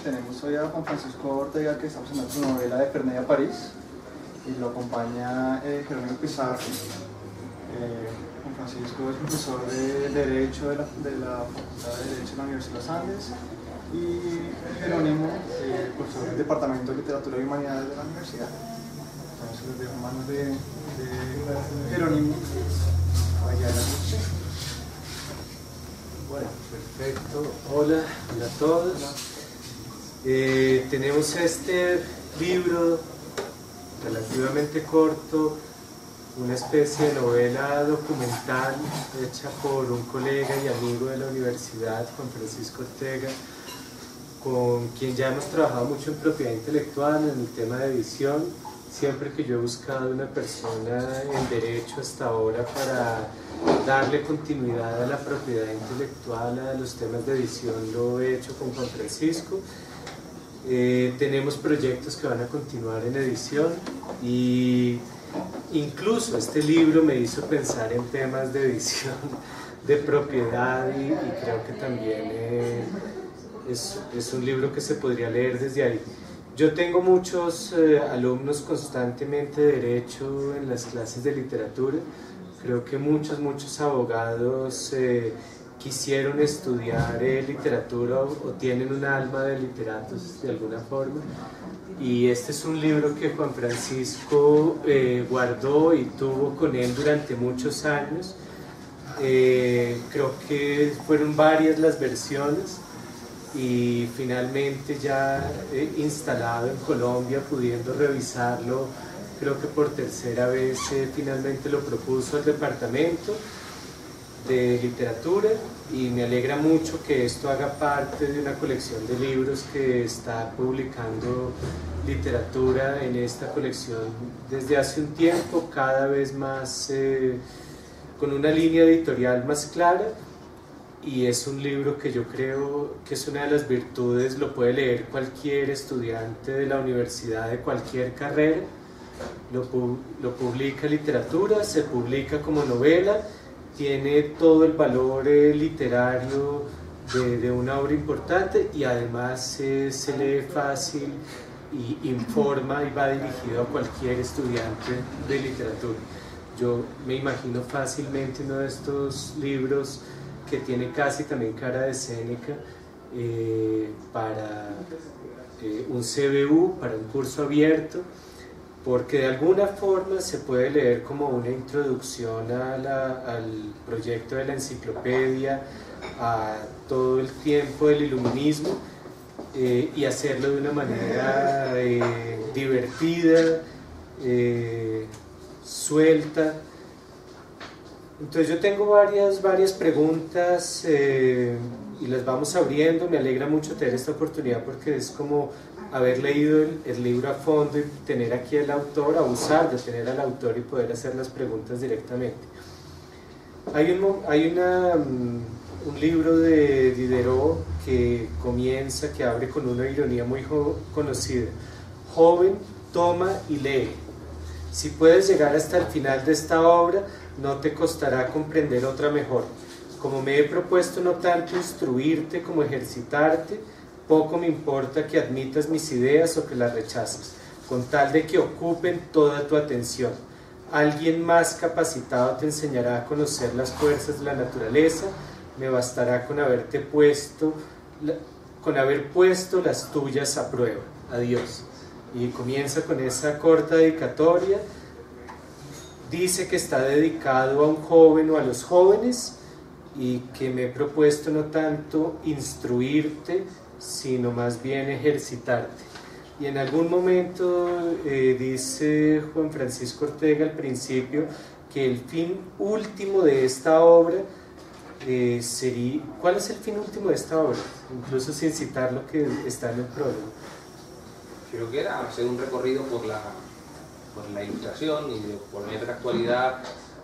Tenemos hoy a Juan Francisco Ortega, que está presentando su novela de Pernella París, y lo acompaña Jerónimo Pizarro. Juan Francisco es profesor de Derecho de la Facultad de Derecho de la Universidad de los Andes, y Jerónimo, profesor del Departamento de Literatura y Humanidades de la universidad. Entonces les dejo en manos de Jerónimo para guiar la discusión. Bueno, perfecto. Hola a todos. Tenemos este libro relativamente corto, una especie de novela documental hecha por un colega y amigo de la universidad, Juan Francisco Ortega, con quien ya hemos trabajado mucho en propiedad intelectual, en el tema de edición. Siempre que yo he buscado una persona en derecho hasta ahora para darle continuidad a la propiedad intelectual, a los temas de edición, lo he hecho con Juan Francisco. Tenemos proyectos que van a continuar en edición, y incluso este libro me hizo pensar en temas de edición, de propiedad, y creo que también es un libro que se podría leer desde ahí. Yo tengo muchos alumnos constantemente de derecho en las clases de literatura. Creo que muchos abogados quisieron estudiar literatura o tienen un alma de literatos de alguna forma. Y este es un libro que Juan Francisco guardó y tuvo con él durante muchos años. Creo que fueron varias las versiones, y finalmente ya instalado en Colombia, pudiendo revisarlo, creo que por tercera vez finalmente lo propuso al departamento de literatura, y me alegra mucho que esto haga parte de una colección de libros que está publicando literatura en esta colección desde hace un tiempo, cada vez más con una línea editorial más clara. Y es un libro que yo creo que es una de las virtudes, lo puede leer cualquier estudiante de la universidad de cualquier carrera. Lo publica literatura, se publica como novela, tiene todo el valor literario de una obra importante, y además se lee fácil y informa y va dirigido a cualquier estudiante de literatura. Yo me imagino fácilmente uno de estos libros que tiene casi también cara de Séneca, para un CBU, para un curso abierto, porque de alguna forma se puede leer como una introducción al proyecto de la enciclopedia, a todo el tiempo del iluminismo, y hacerlo de una manera divertida, suelta. Entonces yo tengo varias preguntas, y las vamos abriendo. Me alegra mucho tener esta oportunidad, porque es como haber leído el libro a fondo y tener aquí al autor, abusar de tener al autor y poder hacer las preguntas directamente. Hay un libro de Diderot que comienza, que abre con una ironía muy conocida: joven, toma y lee. Si puedes llegar hasta el final de esta obra, no te costará comprender otra mejor. Como me he propuesto no tanto instruirte como ejercitarte, poco me importa que admitas mis ideas o que las rechaces, con tal de que ocupen toda tu atención. Alguien más capacitado te enseñará a conocer las fuerzas de la naturaleza. Me bastará con haber puesto las tuyas a prueba. Adiós. Y comienza con esa corta dedicatoria. Dice que está dedicado a un joven o a los jóvenes, y que me he propuesto no tanto instruirte, sino más bien ejercitarte. Y en algún momento dice Juan Francisco Ortega al principio que el fin último de esta obra sería... ¿Cuál es el fin último de esta obra? Incluso sin citar lo que está en el prólogo. Creo que era hacer un recorrido por la ilustración y por medio de la actualidad,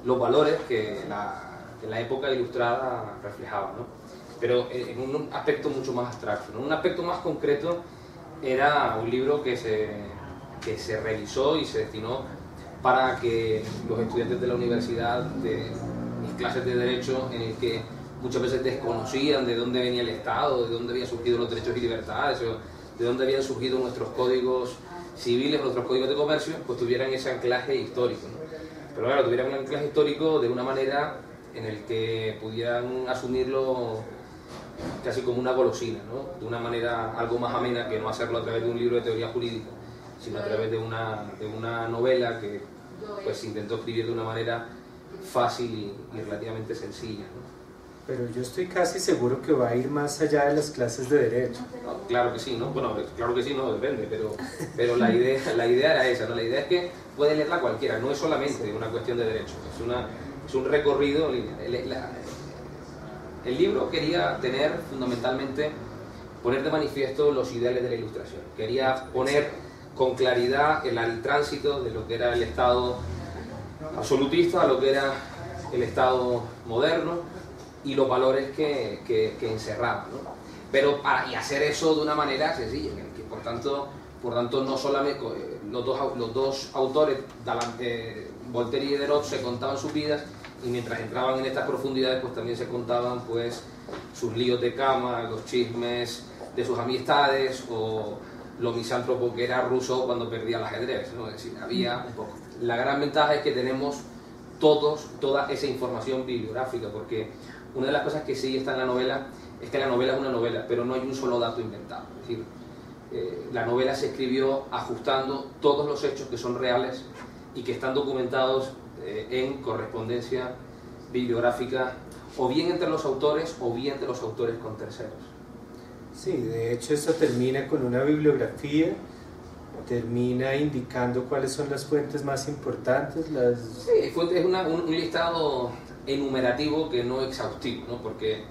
los valores que la época ilustrada reflejaba, ¿no? Pero en un aspecto mucho más abstracto, ¿no? Un aspecto más concreto era un libro que se revisó y se destinó para que los estudiantes de la universidad, de mis clases de Derecho, en el que muchas veces desconocían de dónde venía el Estado, de dónde habían surgido los derechos y libertades, de dónde habían surgido nuestros códigos civiles, nuestros códigos de comercio, pues tuvieran ese anclaje histórico, ¿no? Pero claro, tuvieran un anclaje histórico de una manera en el que pudieran asumirlo casi como una golosina, ¿no? De una manera algo más amena, que no hacerlo a través de un libro de teoría jurídica, sino a través de una novela que pues intentó escribir de una manera fácil y relativamente sencilla, ¿no? Pero yo estoy casi seguro que va a ir más allá de las clases de derecho. No, claro que sí, ¿no? Bueno, claro que sí, no, depende, pero la idea era esa, ¿no? La idea es que puede leerla cualquiera, no es solamente una cuestión de derecho, es un recorrido. El libro quería tener fundamentalmente, poner de manifiesto los ideales de la Ilustración, quería poner con claridad el tránsito de lo que era el Estado absolutista a lo que era el Estado moderno, y los valores que encerraba, ¿no? Pero y hacer eso de una manera sencilla, que por tanto no solamente los dos autores, Voltaire y Diderot, se contaban sus vidas, y mientras entraban en estas profundidades pues también se contaban pues sus líos de cama, los chismes de sus amistades, o lo misántropo que era Rousseau cuando perdía el ajedrez, ¿no? Es decir, había un poco. La gran ventaja es que tenemos toda esa información bibliográfica, porque una de las cosas que sí está en la novela es que la novela es una novela, pero no hay un solo dato inventado. Es decir, la novela se escribió ajustando todos los hechos que son reales y que están documentados en correspondencia bibliográfica, o bien entre los autores o bien de los autores con terceros. Sí, de hecho esto termina con una bibliografía, termina indicando cuáles son las fuentes más importantes. Sí, es un listado enumerativo que no exhaustivo, ¿no? Porque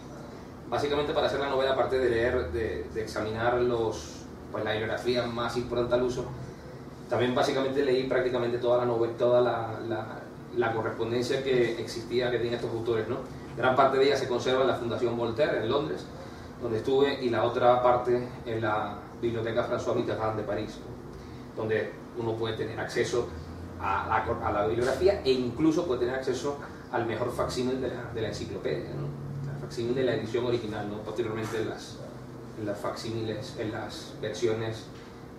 básicamente para hacer la novela, aparte de leer, de examinar la bibliografía más importante al uso, también básicamente leí prácticamente toda la novela, toda la correspondencia que existía, que tenían estos autores, ¿no? Gran parte de ella se conserva en la Fundación Voltaire en Londres, donde estuve, y la otra parte en la Biblioteca François Mitterrand de París, ¿no? Donde uno puede tener acceso a la bibliografía, e incluso puede tener acceso al mejor facsímil de la enciclopedia, ¿no? El facsímil de la edición original, ¿no? Posteriormente en las facsímiles, en las versiones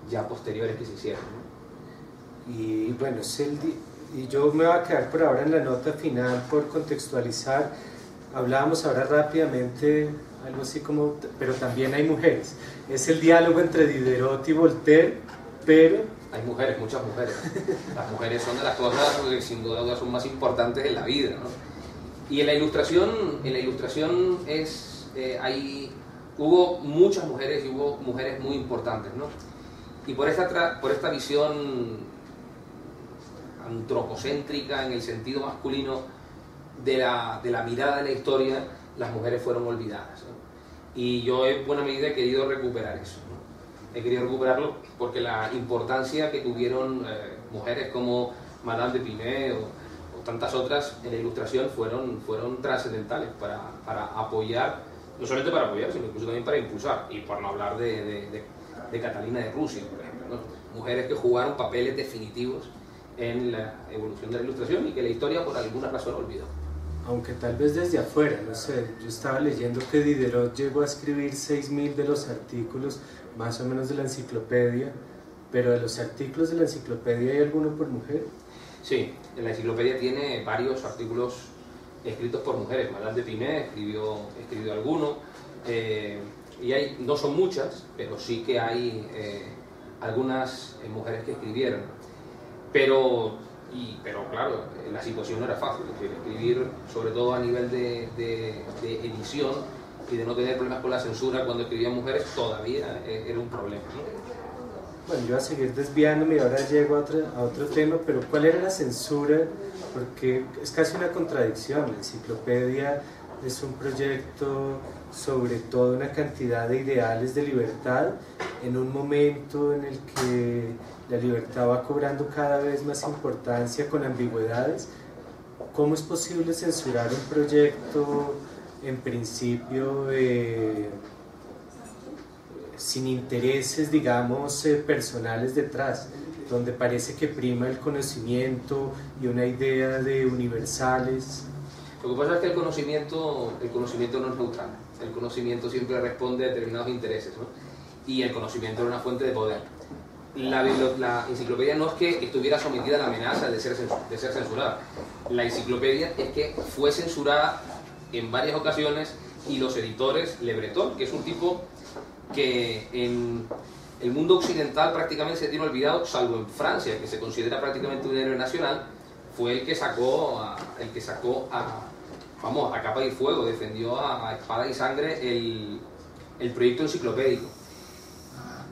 ya posteriores que se hicieron, ¿no? Y bueno, y yo me voy a quedar por ahora en la nota final por contextualizar. Hablábamos ahora rápidamente algo así como, pero también hay mujeres. Es el diálogo entre Diderot y Voltaire, pero hay mujeres, muchas mujeres. Las mujeres son de las cosas que sin duda son más importantes en la vida, ¿no? Y en la ilustración hubo muchas mujeres, y hubo mujeres muy importantes, ¿no? Y por esta visión antropocéntrica en el sentido masculino de la mirada de la historia, las mujeres fueron olvidadas, ¿no? Y yo en buena medida he querido recuperar eso, ¿no? He querido recuperarlo porque la importancia que tuvieron mujeres como Madame de Pinay o tantas otras en la ilustración fueron trascendentales para apoyar, no solamente para apoyar, sino incluso también para impulsar, y por no hablar de Catalina de Rusia, por ejemplo, ¿no? Mujeres que jugaron papeles definitivos en la evolución de la ilustración y que la historia por alguna razón olvidó. Aunque tal vez desde afuera, no sé, yo estaba leyendo que Diderot llegó a escribir 6.000 de los artículos más o menos de la enciclopedia, pero de los artículos de la enciclopedia, ¿hay alguno por mujer? Sí, en la enciclopedia tiene varios artículos escritos por mujeres. Madame de Pinay escribió alguno, y no son muchas, pero sí que hay algunas mujeres que escribieron. Pero claro, la situación no era fácil, es decir, escribir, sobre todo a nivel de edición, y de no tener problemas con la censura cuando escribían mujeres, todavía era un problema, ¿no? Bueno, yo voy a seguir desviándome y ahora llego a otro tema, pero ¿cuál era la censura? Porque es casi una contradicción. La enciclopedia es un proyecto sobre toda una cantidad de ideales de libertad en un momento en el que la libertad va cobrando cada vez más importancia con ambigüedades. ¿Cómo es posible censurar un proyecto en principio sin intereses, digamos, personales detrás, donde parece que prima el conocimiento y una idea de universales? Lo que pasa es que el conocimiento no es neutral, el conocimiento siempre responde a determinados intereses, ¿no? y el conocimiento era una fuente de poder. La enciclopedia no es que estuviera sometida a la amenaza de ser censurada. La enciclopedia es que fue censurada en varias ocasiones y los editores, Le Breton, que es un tipo que en el mundo occidental prácticamente se tiene olvidado, salvo en Francia, que se considera prácticamente un héroe nacional, fue el que sacó a capa y fuego, defendió a espada y sangre el proyecto enciclopédico.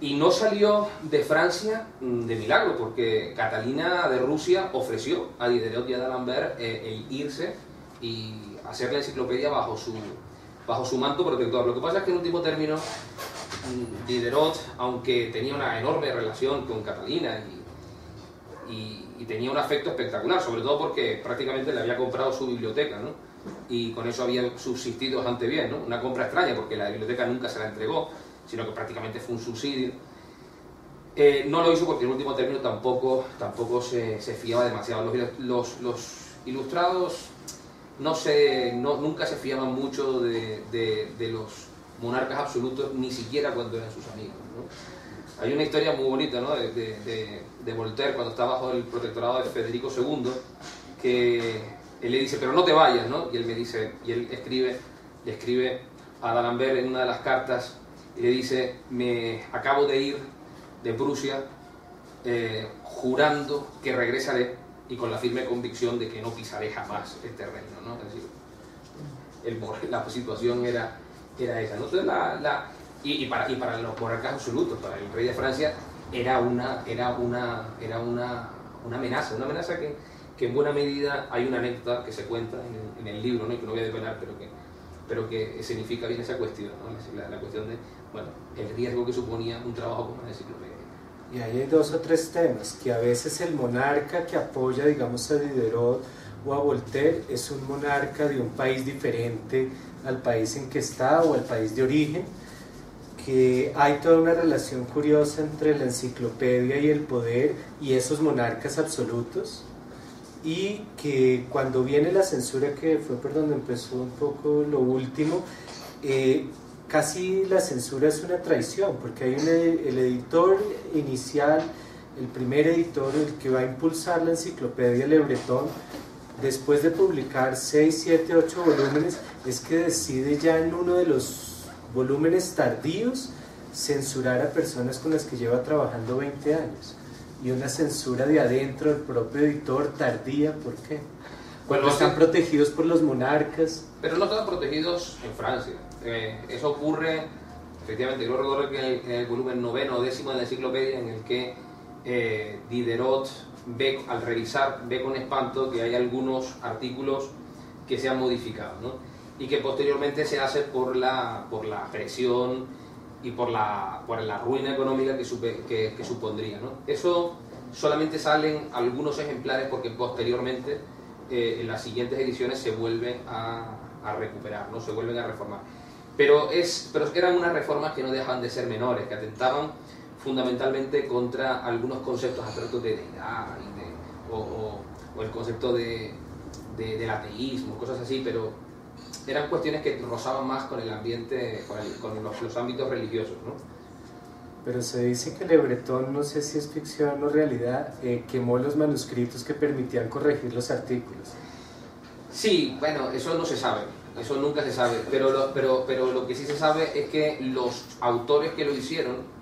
Y no salió de Francia de milagro, porque Catalina de Rusia ofreció a Diderot y a D'Alembert el irse y hacer la enciclopedia bajo su manto protector. Lo que pasa es que en último término Diderot, aunque tenía una enorme relación con Catalina y tenía un afecto espectacular, sobre todo porque prácticamente le había comprado su biblioteca, ¿no? Y con eso había subsistido bastante bien, ¿no? Una compra extraña porque la biblioteca nunca se la entregó, sino que prácticamente fue un subsidio. No lo hizo porque en último término tampoco se fiaba demasiado. Los ilustrados nunca se fiaban mucho de los monarcas absolutos, ni siquiera cuando eran sus amigos, ¿no? Hay una historia muy bonita, ¿no? de Voltaire cuando está bajo el protectorado de Federico II, que él le dice, pero no te vayas, ¿no? Y él le escribe a D'Alembert en una de las cartas y le dice, me acabo de ir de Prusia jurando que regresaré y con la firme convicción de que no pisaré jamás este reino, ¿no? Es decir, la situación era esa, ¿no? Entonces y para los monarcas absolutos, para el rey de Francia, era una amenaza que en buena medida hay una anécdota que se cuenta en el libro, ¿no? Y que no voy a desvelar, pero que significa bien esa cuestión, ¿no? La cuestión de, bueno, el riesgo que suponía un trabajo como una enciclopedia. Y ahí hay 2 o 3 temas, que a veces el monarca que apoya, digamos, a Diderot o a Voltaire es un monarca de un país diferente al país en que está o al país de origen, que hay toda una relación curiosa entre la enciclopedia y el poder y esos monarcas absolutos, y que cuando viene la censura, que fue por donde empezó un poco lo último, casi la censura es una traición, porque hay el editor inicial, el primer editor, el que va a impulsar la enciclopedia, Le Breton, después de publicar 6, 7, 8 volúmenes, es que decide ya en uno de los volúmenes tardíos censurar a personas con las que lleva trabajando 20 años. Y una censura de adentro del propio editor tardía, ¿por qué? Bueno, están protegidos por los monarcas. Pero no están protegidos en Francia. Eso ocurre, efectivamente, yo recuerdo que en el volumen 9 o 10 de la enciclopedia, en el que Diderot al revisar, ve con espanto que hay algunos artículos que se han modificado, ¿no? Y que posteriormente se hace por la presión y por la ruina económica que supondría, ¿no? Eso solamente salen algunos ejemplares porque posteriormente en las siguientes ediciones se vuelve a recuperar, ¿no? Se vuelven a reformar. Pero eran unas reformas que no dejaban de ser menores, que atentaban fundamentalmente contra algunos conceptos abstractos de deidad o el concepto del ateísmo, cosas así, pero eran cuestiones que rozaban más con el ambiente, con los ámbitos religiosos, ¿no? Pero se dice que Le Breton, no sé si es ficción o realidad, quemó los manuscritos que permitían corregir los artículos. Sí, bueno, eso no se sabe, eso nunca se sabe, pero lo que sí se sabe es que los autores que lo hicieron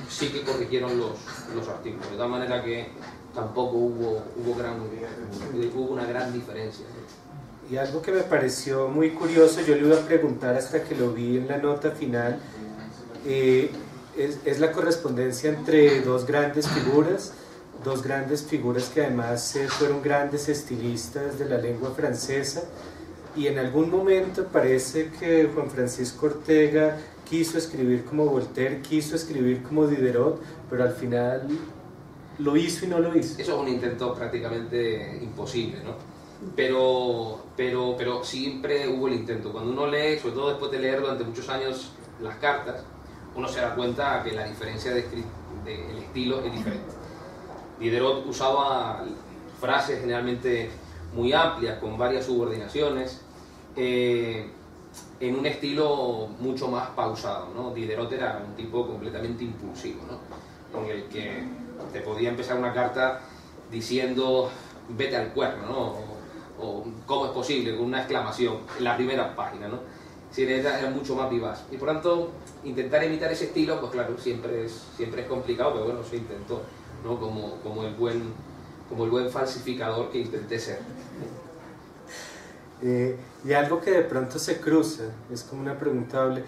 sí que corrigieron los artículos, de tal manera que tampoco hubo una gran diferencia. Y algo que me pareció muy curioso, yo le iba a preguntar hasta que lo vi en la nota final, es la correspondencia entre dos grandes figuras que además fueron grandes estilistas de la lengua francesa, y en algún momento parece que Juan Francisco Ortega quiso escribir como Voltaire, quiso escribir como Diderot, pero al final lo hizo y no lo hizo. Eso es un intento prácticamente imposible, ¿no? Pero siempre hubo el intento. Cuando uno lee, sobre todo después de leer durante muchos años las cartas, uno se da cuenta que la diferencia del estilo es diferente. Diderot usaba frases generalmente muy amplias, con varias subordinaciones. en un estilo mucho más pausado, ¿no? Diderot era un tipo completamente impulsivo, ¿no? En el que te podía empezar una carta diciendo vete al cuerno, ¿no? O cómo es posible, con una exclamación en la primera página, ¿no? Sí, era mucho más vivaz. Y por tanto, intentar imitar ese estilo, pues claro, siempre es complicado, pero bueno, se intentó, ¿no? Como el buen falsificador que intenté ser. Y algo que de pronto se cruza, es como una pregunta doble,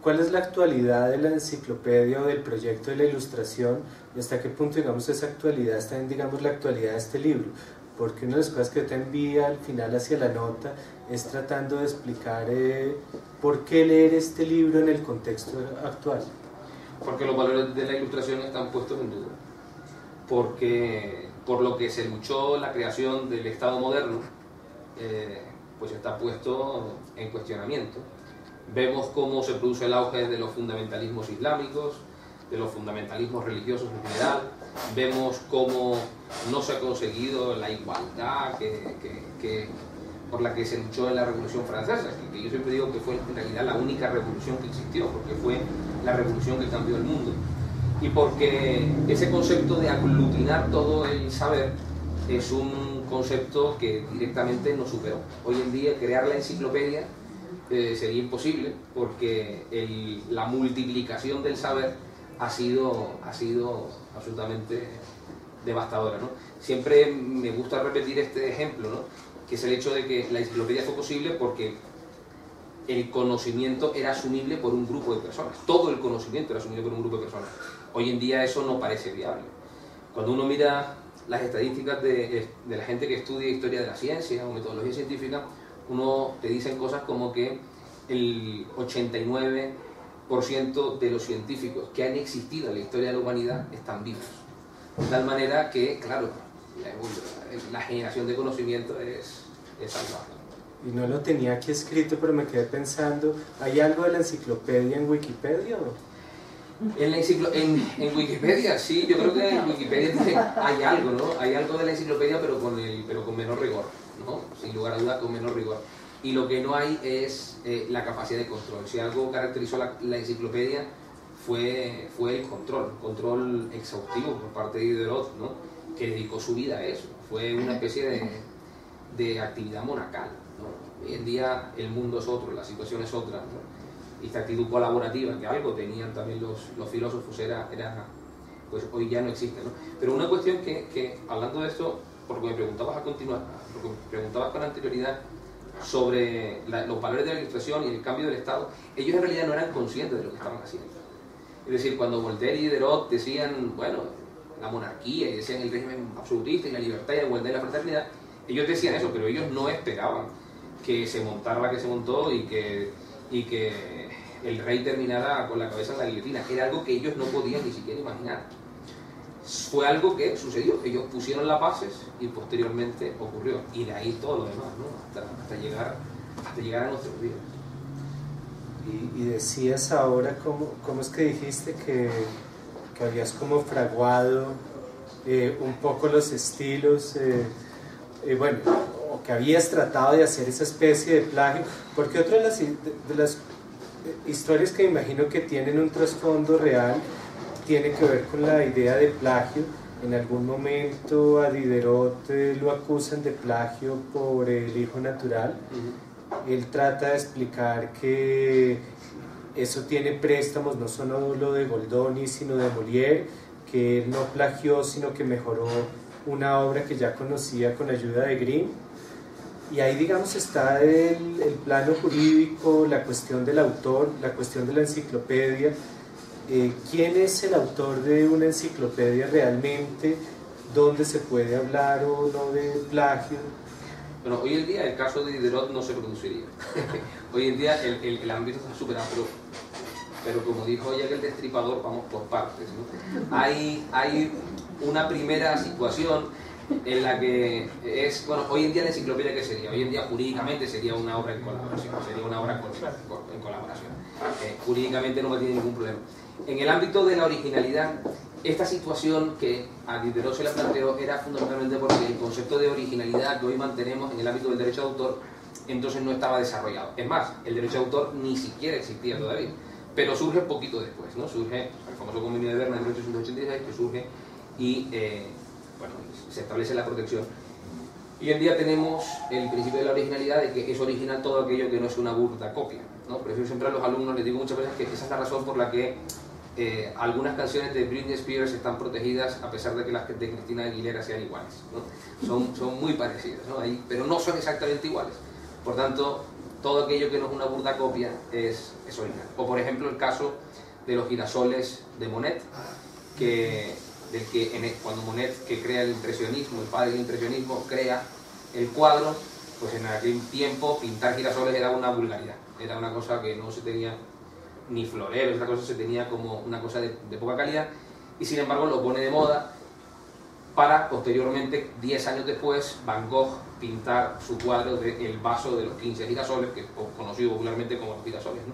¿cuál es la actualidad de la enciclopedia o del proyecto de la ilustración y hasta qué punto, digamos, esa actualidad está en, digamos, la actualidad de este libro? Porque una de las cosas que te envía al final hacia la nota es tratando de explicar por qué leer este libro en el contexto actual. Porque los valores de la ilustración están puestos en duda. Porque por lo que se luchó la creación del Estado moderno, pues está puesto en cuestionamiento. Vemos cómo se produce el auge de los fundamentalismos islámicos, de los fundamentalismos religiosos en general. Vemos cómo no se ha conseguido la igualdad por la que se luchó en la Revolución Francesa, que yo siempre digo que fue en realidad la única revolución que existió, porque fue la revolución que cambió el mundo. Y porque ese concepto de aglutinar todo el saber es un concepto que directamente nos superó. Hoy en día crear la enciclopedia sería imposible porque la multiplicación del saber ha sido absolutamente devastadora, ¿no? Siempre me gusta repetir este ejemplo, ¿no? Que es el hecho de que la enciclopedia fue posible porque el conocimiento era asumible por un grupo de personas. Todo el conocimiento era asumible por un grupo de personas. Hoy en día eso no parece viable. Cuando uno mira las estadísticas de la gente que estudia historia de la ciencia o metodología científica, uno te dicen cosas como que el 89% de los científicos que han existido en la historia de la humanidad están vivos. De tal manera que, claro, la generación de conocimiento es salvaje. Y no lo tenía aquí escrito, pero me quedé pensando, ¿hay algo de la enciclopedia en Wikipedia o...? En Wikipedia, sí, yo creo que en Wikipedia hay algo, ¿no? Hay algo de la enciclopedia, pero con menor rigor, ¿no? Sin lugar a dudas, con menor rigor. Y lo que no hay es la capacidad de control. Si algo caracterizó la enciclopedia fue el control exhaustivo por parte de Diderot, ¿no? Que dedicó su vida a eso. Fue una especie de actividad monacal, ¿no? Hoy en día el mundo es otro, la situación es otra, ¿no? Y esta actitud colaborativa que algo tenían también los filósofos pues hoy ya no existe, ¿no? Pero una cuestión que hablando de esto, porque me preguntabas a continuar, porque me preguntabas con anterioridad sobre los valores de la ilustración y el cambio del Estado, ellos en realidad no eran conscientes de lo que estaban haciendo. Es decir, cuando Voltaire y Diderot decían, bueno, la monarquía, y decían el régimen absolutista y la libertad y la igualdad y la fraternidad, ellos decían eso, pero ellos no esperaban que se montara la que se montó y que el rey terminara con la cabeza en la guillotina. Era algo que ellos no podían ni siquiera imaginar. Fue algo que sucedió, ellos pusieron las bases y posteriormente ocurrió. Y de ahí todo lo demás, ¿no? hasta llegar a nuestros días. Y decías ahora, ¿cómo es que dijiste que habías como fraguado un poco los estilos, bueno, o que habías tratado de hacer esa especie de plagio? Porque otra de las historias que imagino que tienen un trasfondo real tiene que ver con la idea de plagio. En algún momento a Diderot lo acusan de plagio por El hijo natural. Él trata de explicar que eso tiene préstamos no solo de Goldoni sino de Molière, que él no plagió sino que mejoró una obra que ya conocía con ayuda de Grimm. Y ahí, digamos, está el plano jurídico, la cuestión del autor, la cuestión de la enciclopedia. ¿Quién es el autor de una enciclopedia realmente? ¿Dónde se puede hablar o no de plagio? Bueno, hoy en día el caso de Diderot no se produciría. Hoy en día el ámbito está superado, pero como dijo ya que el destripador, vamos por partes, ¿no? Hay una primera situación en la que es, bueno, hoy en día la enciclopedia, ¿qué sería? Hoy en día jurídicamente sería una obra en colaboración, sería una obra en colaboración. Jurídicamente no tiene ningún problema. En el ámbito de la originalidad, esta situación que a Diderot se le planteó era fundamentalmente porque el concepto de originalidad que hoy mantenemos en el ámbito del derecho de autor entonces no estaba desarrollado. Es más, el derecho de autor ni siquiera existía todavía, pero surge poquito después, ¿no? Surge el famoso Convenio de Berna en 1886, que surge y bueno, se establece la protección. Y hoy en día tenemos el principio de la originalidad, de que es original todo aquello que no es una burda copia, ¿no? Por eso siempre a los alumnos les digo muchas veces que esa es la razón por la que algunas canciones de Britney Spears están protegidas a pesar de que las de Cristina Aguilera sean iguales, ¿no? Son muy parecidas, ¿no? Pero no son exactamente iguales. Por tanto, todo aquello que no es una burda copia es original. O por ejemplo el caso de los girasoles de Monet, cuando Monet, que crea el impresionismo, el padre del impresionismo, crea el cuadro, pues en aquel tiempo pintar girasoles era una vulgaridad, era una cosa que no se tenía ni floreros, esa cosa se tenía como una cosa de poca calidad, y sin embargo lo pone de moda para posteriormente, 10 años después, Van Gogh pintar su cuadro de El vaso de los 15 girasoles, que es conocido popularmente como los girasoles, ¿no?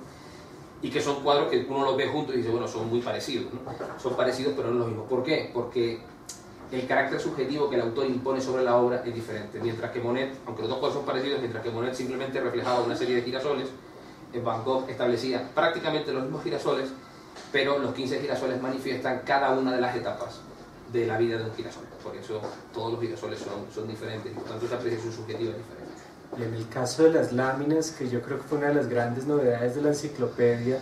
Y que son cuadros que uno los ve juntos y dice, bueno, son muy parecidos, ¿no? Son parecidos pero no los mismos. ¿Por qué? Porque el carácter subjetivo que el autor impone sobre la obra es diferente. Mientras que Monet, aunque los dos cuadros son parecidos, mientras que Monet simplemente reflejaba una serie de girasoles, Van Gogh establecía prácticamente los mismos girasoles, pero los 15 girasoles manifiestan cada una de las etapas de la vida de un girasol. Por eso todos los girasoles son diferentes y por tanto esa apreciación subjetiva es diferente. Y en el caso de las láminas, que yo creo que fue una de las grandes novedades de la enciclopedia,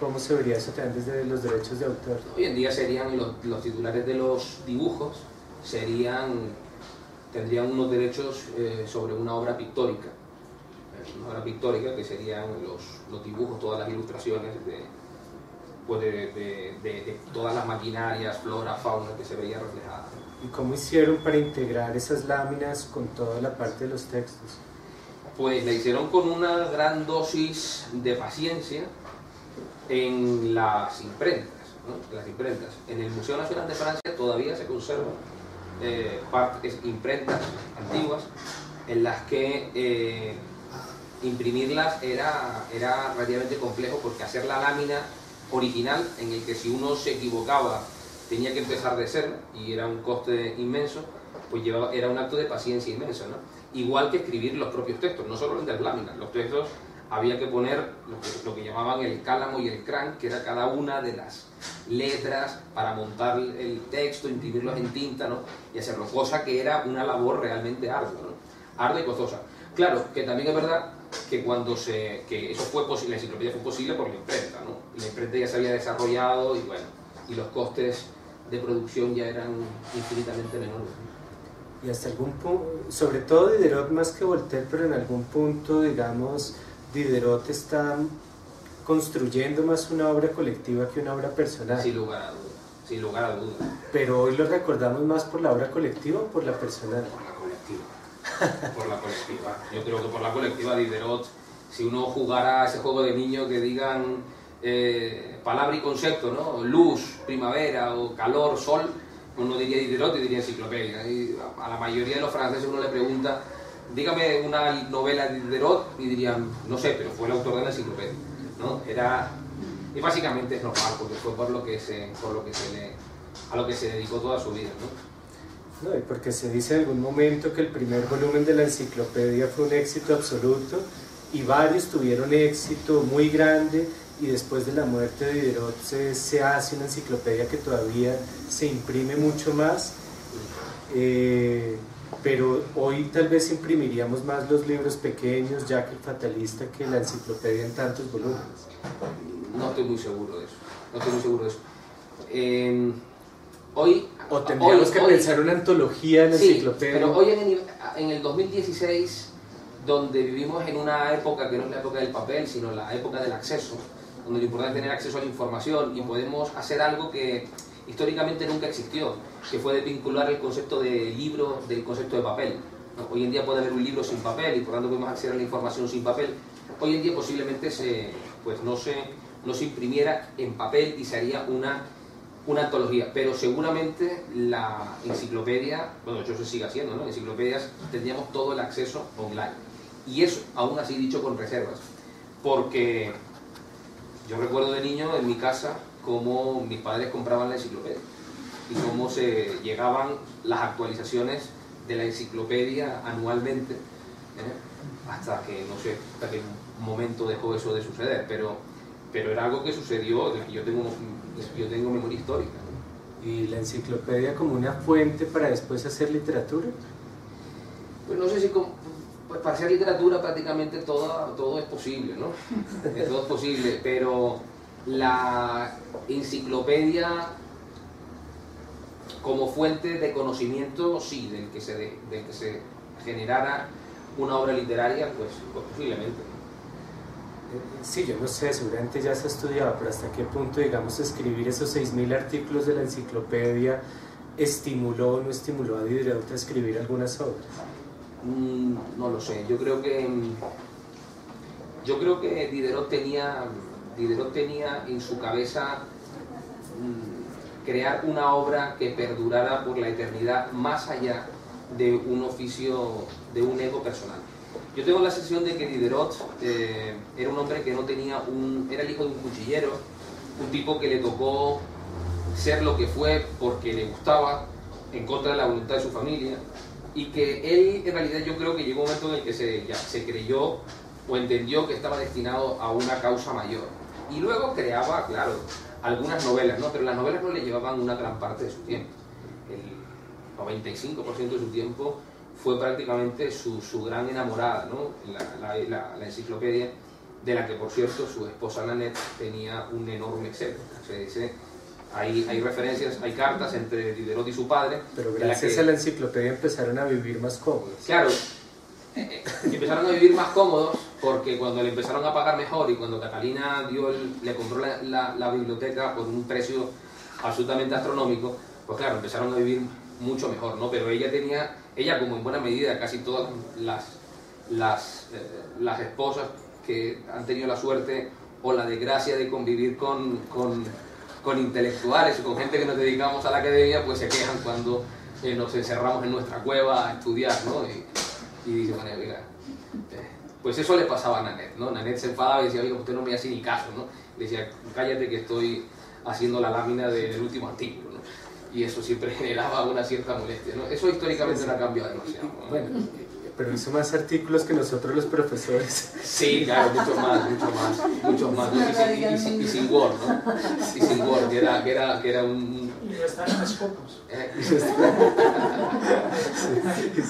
¿cómo se vería eso también desde los derechos de autor? Hoy en día serían los titulares de los dibujos, tendrían unos derechos sobre una obra pictórica. Una obra pictórica que serían los dibujos, todas las ilustraciones de todas las maquinarias, flora, fauna que se veía reflejada. ¿Y cómo hicieron para integrar esas láminas con toda la parte de los textos? Pues la hicieron con una gran dosis de paciencia en las imprentas, ¿no? Las imprentas. En el Museo Nacional de Francia todavía se conservan imprentas antiguas en las que imprimirlas era relativamente complejo, porque hacer la lámina original, en el que si uno se equivocaba tenía que empezar de cero y era un coste inmenso, pues era un acto de paciencia inmenso, ¿no? Igual que escribir los propios textos, no solo las láminas, los textos había que poner lo que llamaban el cálamo y el cranc, que era cada una de las letras para montar el texto, imprimirlos en tinta, ¿no? Y hacerlo, cosa que era una labor realmente ardua, ¿no? Ardua y costosa. Claro, que también es verdad que que eso fue posible, la enciclopedia fue posible por la imprenta, ¿no? La imprenta ya se había desarrollado y bueno, y los costes de producción ya eran infinitamente menores. Y hasta algún punto, sobre todo Diderot más que Voltaire, pero en algún punto, digamos, Diderot está construyendo más una obra colectiva que una obra personal. Sin lugar a dudas, sin lugar a dudas. Pero hoy lo recordamos más por la obra colectiva o por la personal. Por la colectiva. Por la colectiva. Yo creo que por la colectiva. Diderot, si uno jugara a ese juego de niños que digan palabra y concepto, ¿no? Luz, primavera o calor, sol, uno diría Diderot y diría enciclopedia. Y a la mayoría de los franceses uno le pregunta, dígame una novela de Diderot, y dirían, no sé, pero fue el autor de la enciclopedia, ¿no? Y básicamente es normal, porque fue a lo que se dedicó toda su vida, ¿no? No, y porque se dice en algún momento que el primer volumen de la enciclopedia fue un éxito absoluto y varios tuvieron éxito muy grande, y después de la muerte de Diderot se hace una enciclopedia que todavía se imprime mucho más, pero hoy tal vez imprimiríamos más los libros pequeños, Jack el Fatalista, que la enciclopedia en tantos volúmenes. No estoy muy seguro de eso. No estoy muy seguro de eso. Hoy tendríamos que pensar una antología en la enciclopedia. Pero hoy en el 2016, donde vivimos en una época que no es la época del papel, sino la época del acceso, donde lo importante es tener acceso a la información, y podemos hacer algo que históricamente nunca existió, que fue desvincular el concepto de libro del concepto de papel, ¿no? Hoy en día puede haber un libro sin papel y por tanto podemos acceder a la información sin papel. Hoy en día posiblemente no se imprimiera en papel y se haría una antología, pero seguramente la enciclopedia, bueno, de hecho se sigue haciendo, ¿no? En enciclopedias tendríamos todo el acceso online, y eso aún así dicho con reservas, porque yo recuerdo de niño en mi casa cómo mis padres compraban la enciclopedia y cómo se llegaban las actualizaciones de la enciclopedia anualmente, hasta que, no sé, hasta qué momento dejó eso de suceder, pero era algo que sucedió, de que yo tengo memoria histórica, ¿no? ¿Y la enciclopedia como una fuente para después hacer literatura? Pues no sé si pues para hacer literatura prácticamente todo es posible, ¿no? Todo es posible, pero la enciclopedia como fuente de conocimiento, sí, del que se generara una obra literaria, pues posiblemente. Sí, yo no sé, seguramente ya se ha estudiado, pero hasta qué punto, digamos, escribir esos 6.000 artículos de la enciclopedia estimuló o no estimuló a Diderot a escribir algunas obras. No lo sé, yo creo que Diderot tenía en su cabeza crear una obra que perdurara por la eternidad más allá de un oficio, de un ego personal. Yo tengo la sensación de que Diderot era un hombre que no tenía era el hijo de un cuchillero, un tipo que le tocó ser lo que fue porque le gustaba, en contra de la voluntad de su familia, y que él, en realidad, yo creo que llegó un momento en el que se creyó o entendió que estaba destinado a una causa mayor. Y luego creaba, claro, algunas novelas, ¿no? Pero las novelas no le llevaban una gran parte de su tiempo. El 95% de su tiempo fue prácticamente su gran enamorada, ¿no? La enciclopedia, de la que, por cierto, su esposa Nanette tenía un enorme excelo. Se dice, hay referencias, hay cartas entre Diderot y su padre. Pero gracias a la enciclopedia empezaron a vivir más cómodos. Claro, empezaron a vivir más cómodos porque cuando le empezaron a pagar mejor y cuando Catalina le compró la biblioteca por un precio absolutamente astronómico, pues claro, empezaron a vivir mucho mejor, ¿no? Pero ella como en buena medida casi todas las esposas que han tenido la suerte o la desgracia de convivir con intelectuales o con gente que nos dedicamos a la academia, pues se quejan cuando nos encerramos en nuestra cueva a estudiar, ¿no? Y dice, bueno, oiga, pues eso le pasaba a Nanette, ¿no? Nanette se enfadaba y decía, oiga, usted no me hace ni caso, ¿no? Le decía, cállate que estoy haciendo la lámina del último artículo, ¿no? Y eso siempre generaba una cierta molestia, ¿no? Eso históricamente no ha cambiado demasiado, ¿no? Bueno, pero hizo más artículos que nosotros los profesores. Sí, claro, mucho más, ¿no? Y sin Word, ¿no? Y sin Word, que era un... Y no están en Scopus.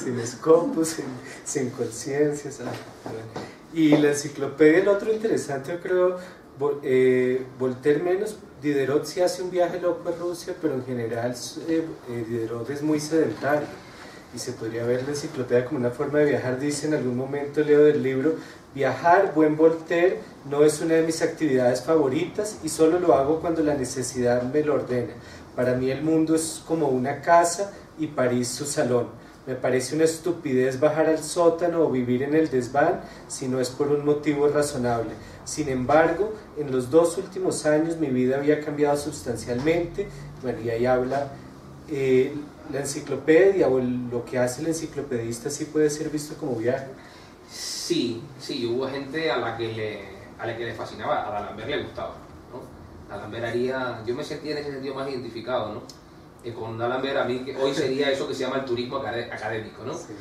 Sin Scopus, sin conciencia. Y la enciclopedia, el otro interesante, yo creo, Voltaire menos. Diderot sí hace un viaje loco a Rusia, pero en general Diderot es muy sedentario y se podría ver la enciclopedia como una forma de viajar. Dice en algún momento, leo del libro, viajar, buen Voltaire, no es una de mis actividades favoritas y solo lo hago cuando la necesidad me lo ordena. Para mí el mundo es como una casa y París su salón. Me parece una estupidez bajar al sótano o vivir en el desván si no es por un motivo razonable. Sin embargo, en los 2 últimos años mi vida había cambiado sustancialmente. Bueno, y ahí habla la enciclopedia o lo que hace el enciclopedista, ¿sí puede ser visto como viaje? Sí, hubo gente a la que le fascinaba, a D'Alembert le gustaba, ¿no? D'Alembert yo me sentía en ese sentido más identificado, ¿no? Con D'Alembert, a mí hoy sería eso que se llama el turismo académico, ¿no? Sí.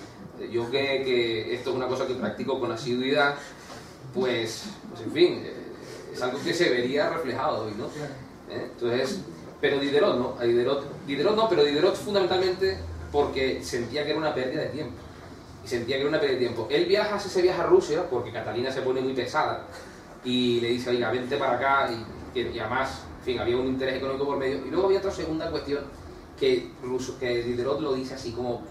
Yo que esto es una cosa que practico con asiduidad, pues en fin, es algo que se vería reflejado hoy, ¿no? Entonces, pero Diderot no, pero Diderot fundamentalmente porque sentía que era una pérdida de tiempo. Él hace ese viaje a Rusia porque Catalina se pone muy pesada y le dice, oiga, vente para acá, y además, en fin, había un interés económico por medio. Y luego había otra segunda cuestión que Diderot lo dice así como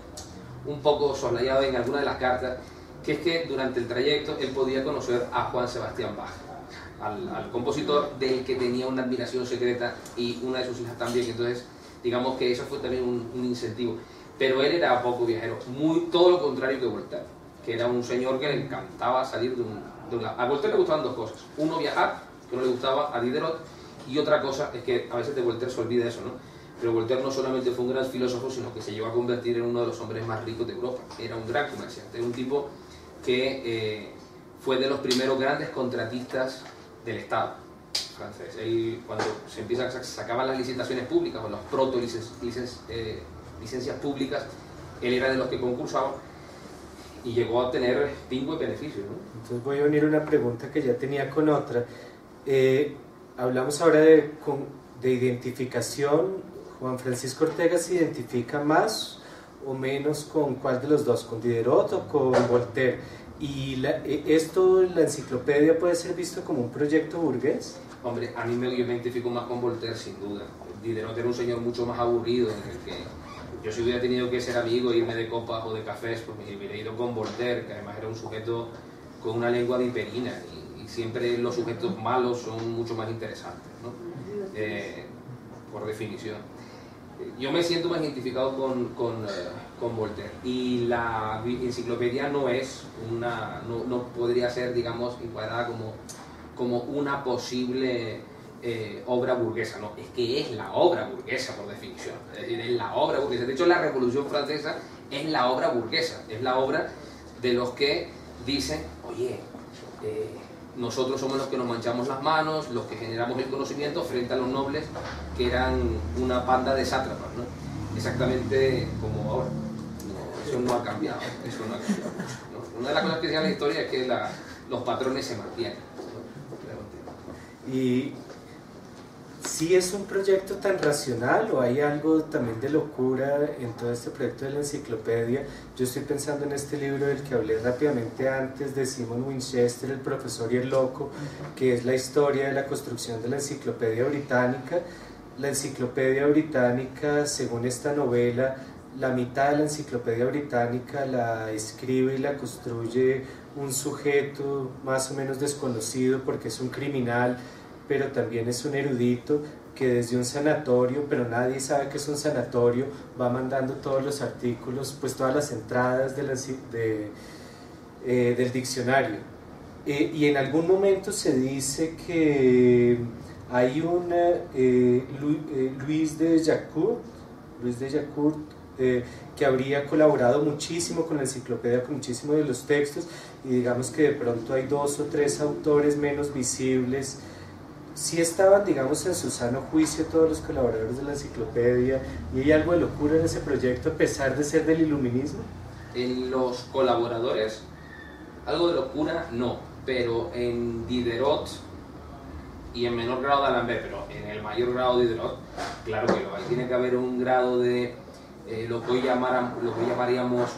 un poco soslayado en alguna de las cartas, que es que durante el trayecto él podía conocer a Juan Sebastián Bach, al compositor del que tenía una admiración secreta y una de sus hijas también. Entonces, digamos que eso fue también un incentivo. Pero él era poco viajero, todo lo contrario que Voltaire, que era un señor que le encantaba salir de un lado. A Voltaire le gustaban 2 cosas: uno, viajar, que no le gustaba a Diderot, y otra cosa es que a veces de Voltaire se olvida eso, ¿no? Pero Voltaire no solamente fue un gran filósofo, sino que se llegó a convertir en uno de los hombres más ricos de Europa. Era un gran comerciante, era un tipo que fue de los primeros grandes contratistas del Estado francés. Él, cuando se sacaban las licitaciones públicas o las licencias públicas, él era de los que concursaban. y llegó a tener pingüe beneficios, ¿no? Entonces voy a unir una pregunta que ya tenía con otra. Hablamos ahora de identificación. Juan Francisco Ortega se identifica más o menos con cuál de los dos, con Diderot o con Voltaire. ¿Y la enciclopedia puede ser visto como un proyecto burgués? Hombre, yo me identifico más con Voltaire, sin duda. Diderot era un señor mucho más aburrido, en el que yo si hubiera tenido que ser amigo, irme de copas o de cafés, pues me hubiera ido con Voltaire, que además era un sujeto con una lengua viperina, y siempre los sujetos malos son mucho más interesantes, ¿no? Por definición. Yo me siento más identificado con Voltaire, y la enciclopedia no es no podría ser, digamos, encuadrada como una posible obra burguesa, no, es que es la obra burguesa por definición, es decir, es la obra burguesa. De hecho, la Revolución Francesa es la obra burguesa, es la obra de los que dicen, oye, nosotros somos los que nos manchamos las manos, los que generamos el conocimiento frente a los nobles, que eran una panda de sátrapas, ¿no? Exactamente como ahora. No, eso no ha cambiado, eso no ha cambiado, ¿no? Una de las cosas que decía la historia es que los patrones se mantienen, ¿no? Y ¿sí es un proyecto tan racional o hay algo también de locura en todo este proyecto de la enciclopedia? Yo estoy pensando en este libro del que hablé rápidamente antes, de Simon Winchester, El profesor y el loco, que es la historia de la construcción de la enciclopedia británica. La enciclopedia británica, según esta novela, la mitad de la enciclopedia británica la escribe y la construye un sujeto más o menos desconocido porque es un criminal, pero también es un erudito que desde un sanatorio, pero nadie sabe que es un sanatorio, va mandando todos los artículos, pues todas las entradas del diccionario. Y en algún momento se dice que hay un Luis de Jaucourt, que habría colaborado muchísimo con la enciclopedia, con muchísimos de los textos, y digamos que de pronto hay 2 o 3 autores menos visibles. Sí estaban, digamos, en su sano juicio todos los colaboradores de la enciclopedia, y hay algo de locura en ese proyecto a pesar de ser del iluminismo. En los colaboradores, algo de locura no, pero en Diderot y en menor grado de D'Alembert, pero en el mayor grado de Diderot, claro que lo hay. Tiene que haber un grado de lo que hoy llamaríamos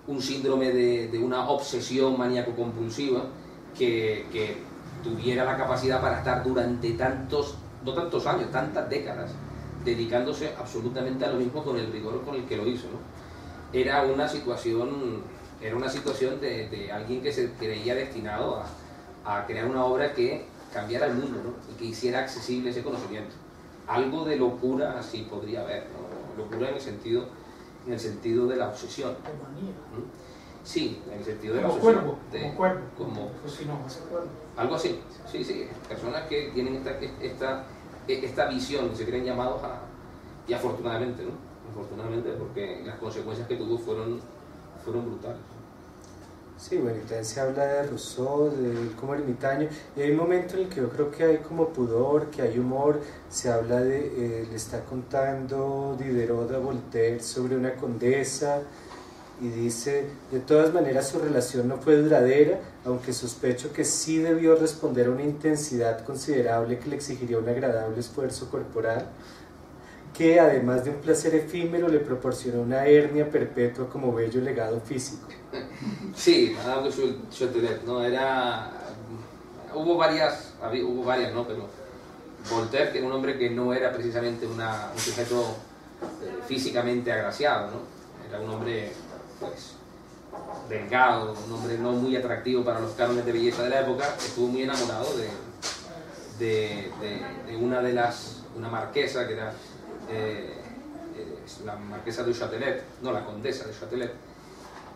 un síndrome de una obsesión maníaco-compulsiva que tuviera la capacidad para estar durante no tantos años, tantas décadas, dedicándose absolutamente a lo mismo con el rigor con el que lo hizo, ¿no? Era una situación de alguien que se creía destinado a crear una obra que cambiara el mundo, ¿no? Y que hiciera accesible ese conocimiento. Algo de locura así podría haber, ¿no? Locura en el sentido de la obsesión. ¿Mm? Sí, en el sentido de la obsesión. Como algo así, sí, personas que tienen esta visión, que se creen llamados y afortunadamente, ¿no? Afortunadamente, porque las consecuencias que tuvo fueron brutales. Sí, bueno, y también se habla de Rousseau, de él como ermitaño, y hay un momento en el que yo creo que hay como pudor, que hay humor. Se habla le está contando Diderot a Voltaire sobre una condesa, y dice, de todas maneras su relación no fue duradera, aunque sospecho que sí debió responder a una intensidad considerable que le exigiría un agradable esfuerzo corporal, que además de un placer efímero le proporcionó una hernia perpetua como bello legado físico. Sí, Madame de Châtelet, ¿no? Hubo varias, ¿no? Pero Voltaire, que era un hombre que no era precisamente un sujeto físicamente agraciado, ¿no? Era un hombre, pues, delgado, un hombre no muy atractivo para los cánones de belleza de la época. Estuvo muy enamorado de una marquesa que era la marquesa de Châtelet, no, la condesa de Châtelet,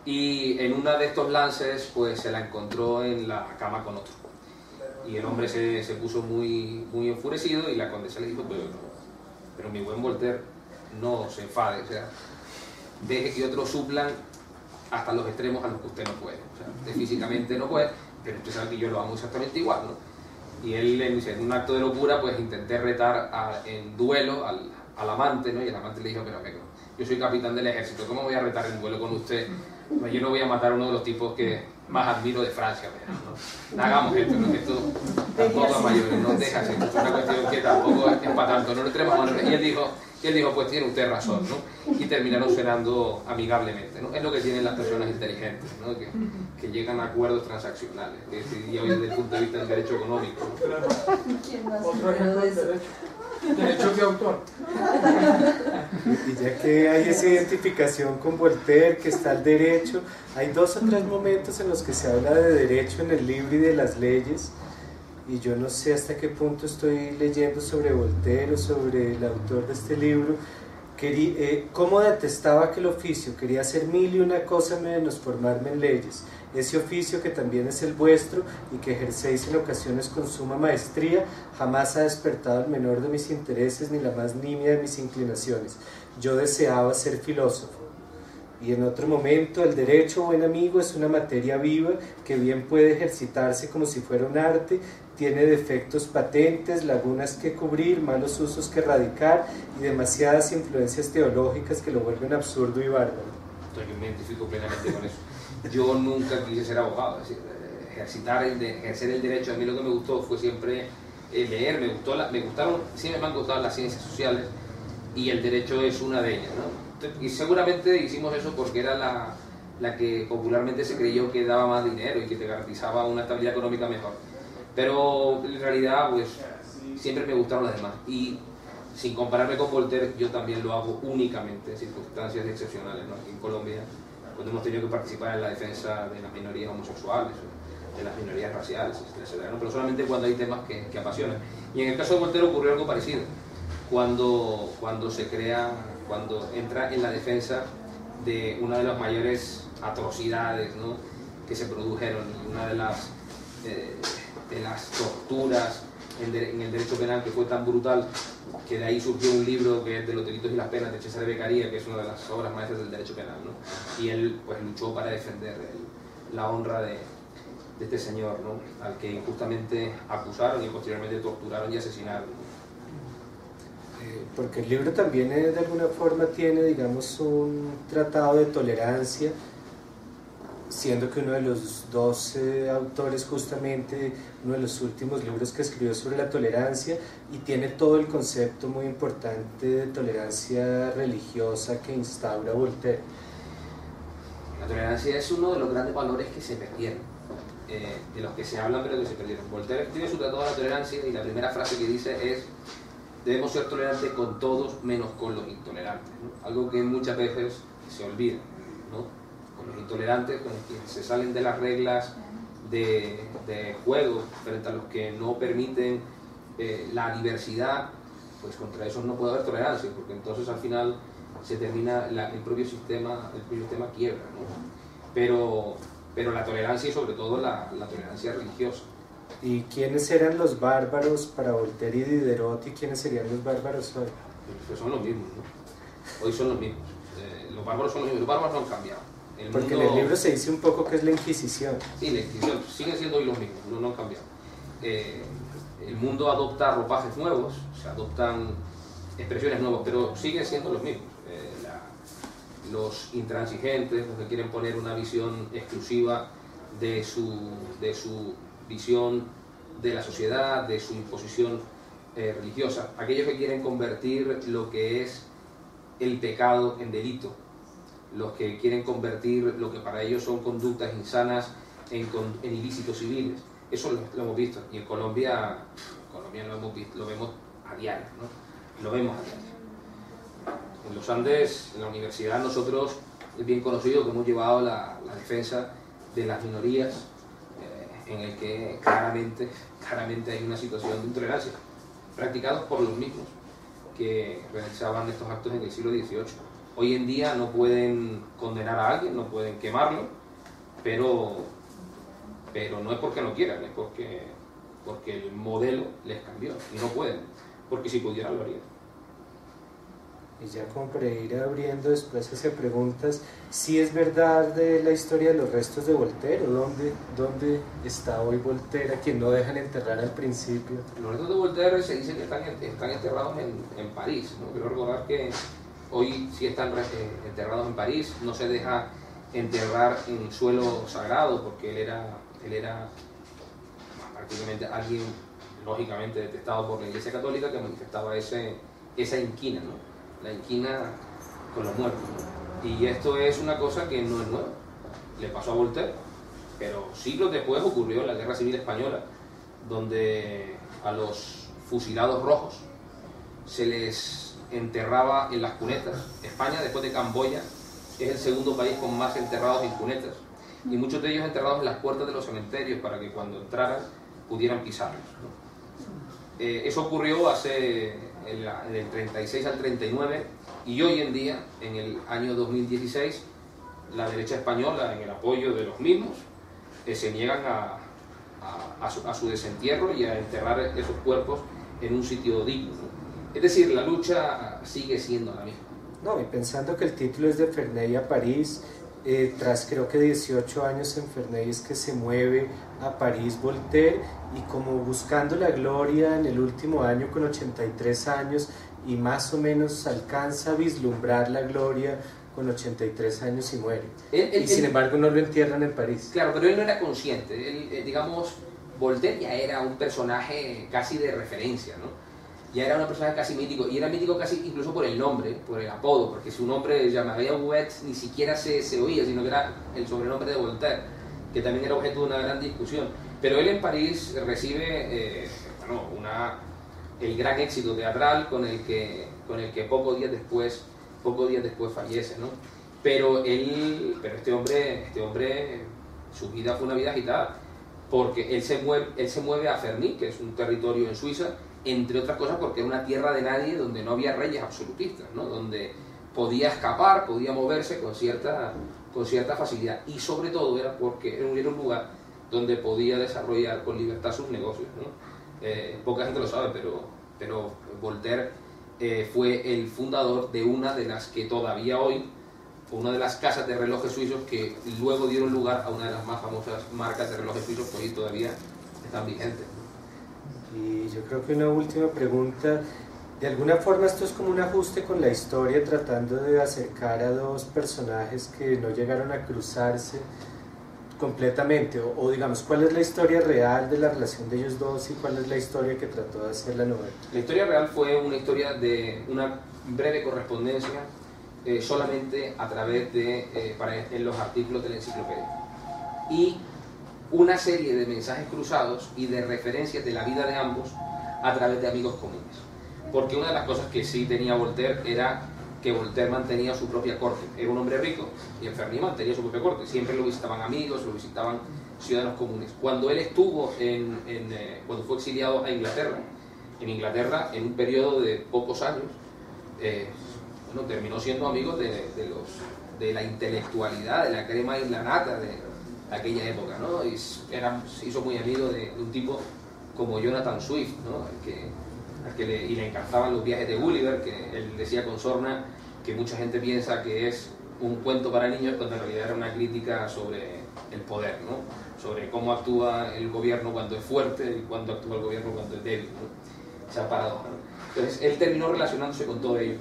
y en uno de estos lances pues se la encontró en la cama con otro, y el hombre se puso muy, muy enfurecido, y la condesa le dijo, pero mi buen Voltaire, no se enfade, o sea, deje que otros suplan hasta los extremos a los que usted no puede, o sea, usted físicamente no puede, pero usted sabe que yo lo amo exactamente igual, ¿no? Y él, en un acto de locura, pues intenté retar en duelo al amante, ¿no? Y el amante le dijo, pero yo soy capitán del ejército, ¿cómo voy a retar en duelo con usted Yo no voy a matar a uno de los tipos que más admiro de Francia, ¿no? Hagamos esto, ¿no? Esto tampoco a mayores, no dejas esto, es una cuestión que tampoco es para tanto, no le tenemos manos. Y él dijo, pues tiene usted razón, ¿no? Y terminaron cenando amigablemente, ¿no? Es lo que tienen las personas inteligentes, ¿no? Que llegan a acuerdos transaccionales, que sería hoy desde el punto de vista del derecho económico, ¿no? Otro ejemplo de derecho de autor. Y ya que hay esa identificación con Voltaire, que está el derecho, hay 2 o 3 momentos en los que se habla de derecho en el libro y de las leyes, y yo no sé hasta qué punto estoy leyendo sobre Voltaire o sobre el autor de este libro, cómo detestaba aquel oficio, quería hacer 1001 cosas menos formarme en leyes, ese oficio que también es el vuestro y que ejercéis en ocasiones con suma maestría, jamás ha despertado el menor de mis intereses ni la más nimia de mis inclinaciones. Yo deseaba ser filósofo. Y en otro momento, el derecho, buen amigo, es una materia viva que bien puede ejercitarse como si fuera un arte, tiene defectos patentes, lagunas que cubrir, malos usos que erradicar y demasiadas influencias teológicas que lo vuelven absurdo y bárbaro. Entonces yo me identifico plenamente con eso. Yo nunca quise ser abogado, es decir, ejercer el derecho. A mí lo que me gustó fue siempre leer, siempre me han gustado las ciencias sociales y el derecho es una de ellas, ¿no? Y seguramente hicimos eso porque era la que popularmente se creyó que daba más dinero y que te garantizaba una estabilidad económica mejor. Pero en realidad, pues, siempre me gustaron las demás. Y sin compararme con Voltaire, yo también lo hago únicamente en circunstancias excepcionales, ¿no? Aquí en Colombia, cuando hemos tenido que participar en la defensa de las minorías homosexuales, de las minorías raciales, etc., ¿no? Pero solamente cuando hay temas que apasionan. Y en el caso de Voltaire ocurrió algo parecido. Cuando entra en la defensa de una de las mayores atrocidades, ¿no?, que se produjeron, y una de las torturas en el derecho penal que fue tan brutal que de ahí surgió un libro que es de los delitos y las penas de Cesare Beccaria, que es una de las obras maestras del derecho penal, ¿no? Y él pues luchó para defender la honra de este señor, ¿no?, al que injustamente acusaron y posteriormente torturaron y asesinaron. Porque el libro también de alguna forma tiene, digamos, un tratado de tolerancia, siendo que uno de los 12 autores, justamente uno de los últimos libros que escribió sobre la tolerancia, y tiene todo el concepto muy importante de tolerancia religiosa que instaura Voltaire. La tolerancia es uno de los grandes valores que se perdieron, de los que se hablan pero que se perdieron. Voltaire escribe su tratado de la tolerancia y la primera frase que dice es: debemos ser tolerantes con todos menos con los intolerantes, ¿no? Algo que muchas veces se olvida, ¿no? Con los intolerantes, con los que se salen de las reglas de juego, frente a los que no permiten la diversidad, pues contra esos no puede haber tolerancia, porque entonces al final se termina el propio sistema quiebra, ¿no? Pero la tolerancia, y sobre todo la tolerancia religiosa. ¿Y quiénes eran los bárbaros para Voltaire y Diderot, y quiénes serían los bárbaros hoy? Pues son los mismos, ¿no? Hoy son los mismos. Los bárbaros son los mismos, los bárbaros no han cambiado. Porque en el libro se dice un poco que es la Inquisición. Sí, la Inquisición, siguen siendo hoy los mismos, no han cambiado. El mundo adopta ropajes nuevos, se adoptan expresiones nuevas, pero siguen siendo los mismos. Los intransigentes, los que quieren poner una visión exclusiva de su visión de la sociedad, de su imposición religiosa, aquellos que quieren convertir lo que es el pecado en delito, los que quieren convertir lo que para ellos son conductas insanas en ilícitos civiles. Eso lo hemos visto, y en Colombia lo vemos a diario, ¿no? Lo vemos a diario. En los Andes, en la universidad, nosotros es bien conocido que hemos llevado la defensa de las minorías, en el que claramente hay una situación de intolerancia, practicados por los mismos que realizaban estos actos en el siglo XVIII. Hoy en día no pueden condenar a alguien, no pueden quemarlo, pero no es porque no quieran, es porque el modelo les cambió, y no pueden, porque si pudieran lo harían. Y ya como para ir abriendo después hacia preguntas, ¿sí es verdad de la historia de los restos de Voltaire? ¿Dónde está hoy Voltaire, a quien no dejan enterrar al principio? Los restos de Voltaire se dice que están enterrados en París, ¿no? Quiero recordar que hoy sí están enterrados en París, no se deja enterrar en suelo sagrado, porque él era prácticamente alguien lógicamente detestado por la Iglesia Católica, que manifestaba esa inquina, ¿no? La inquina con los muertos, ¿no? Y esto es una cosa que no es nueva, le pasó a Voltaire, pero siglos después ocurrió en la Guerra Civil Española, donde a los fusilados rojos se les enterraba en las cunetas. España, después de Camboya, es el segundo país con más enterrados en cunetas, y muchos de ellos enterrados en las puertas de los cementerios para que cuando entraran pudieran pisarlos, ¿no? Eso ocurrió del 36 al 39, y hoy en día, en el año 2016, la derecha española, en el apoyo de los mismos, se niegan a su desentierro y a enterrar esos cuerpos en un sitio digno, ¿no? Es decir, la lucha sigue siendo la misma. No, y pensando que el título es de Ferney a París, tras creo que 18 años en Ferney es que se mueve a París Voltaire, y como buscando la gloria en el último año con 83 años, y más o menos alcanza a vislumbrar la gloria con 83 años y muere. Sin embargo no lo entierran en París. Claro, pero él no era consciente. Él, digamos, Voltaire ya era un personaje casi de referencia, ¿no? Ya era un personaje casi mítico, y era mítico casi incluso por el nombre, por el apodo, porque su nombre, Jean-Marie Huet, ni siquiera se oía, sino que era el sobrenombre de Voltaire, que también era objeto de una gran discusión. Pero él en París recibe el gran éxito teatral con el que pocos días después fallece, ¿no? Pero este hombre, su vida fue una vida agitada, porque él se mueve a Ferny, que es un territorio en Suiza, entre otras cosas porque era una tierra de nadie, donde no había reyes absolutistas, ¿no? Donde podía escapar, podía moverse con cierta facilidad, y sobre todo era porque era un lugar donde podía desarrollar con libertad sus negocios, ¿no? Poca gente lo sabe, pero Voltaire fue el fundador de una de las que todavía hoy, una de las casas de relojes suizos que luego dieron lugar a una de las más famosas marcas de relojes suizos que hoy todavía están vigentes. Y yo creo que una última pregunta, de alguna forma esto es como un ajuste con la historia, tratando de acercar a dos personajes que no llegaron a cruzarse completamente, o digamos, ¿cuál es la historia real de la relación de ellos dos y cuál es la historia que trató de hacer la novela? La historia real fue una historia de una breve correspondencia, solamente a través en los artículos de la enciclopedia, y una serie de mensajes cruzados y de referencias de la vida de ambos a través de amigos comunes. Porque una de las cosas que sí tenía Voltaire era que Voltaire mantenía su propia corte. Era un hombre rico, y en Ferny mantenía su propia corte. Siempre lo visitaban amigos, lo visitaban ciudadanos comunes. Cuando él estuvo cuando fue exiliado a Inglaterra, en un periodo de pocos años, terminó siendo amigo de la intelectualidad, de la crema y la nata de aquella época, ¿no? Y se hizo muy amigo de un tipo como Jonathan Swift, ¿no? Y le encantaban los viajes de Gulliver, que él decía con sorna que mucha gente piensa que es un cuento para niños, cuando en realidad era una crítica sobre el poder, ¿no? Sobre cómo actúa el gobierno cuando es fuerte y cuando actúa el gobierno cuando es débil, ¿no? Esa paradoja, ¿no? Entonces él terminó relacionándose con todo ello,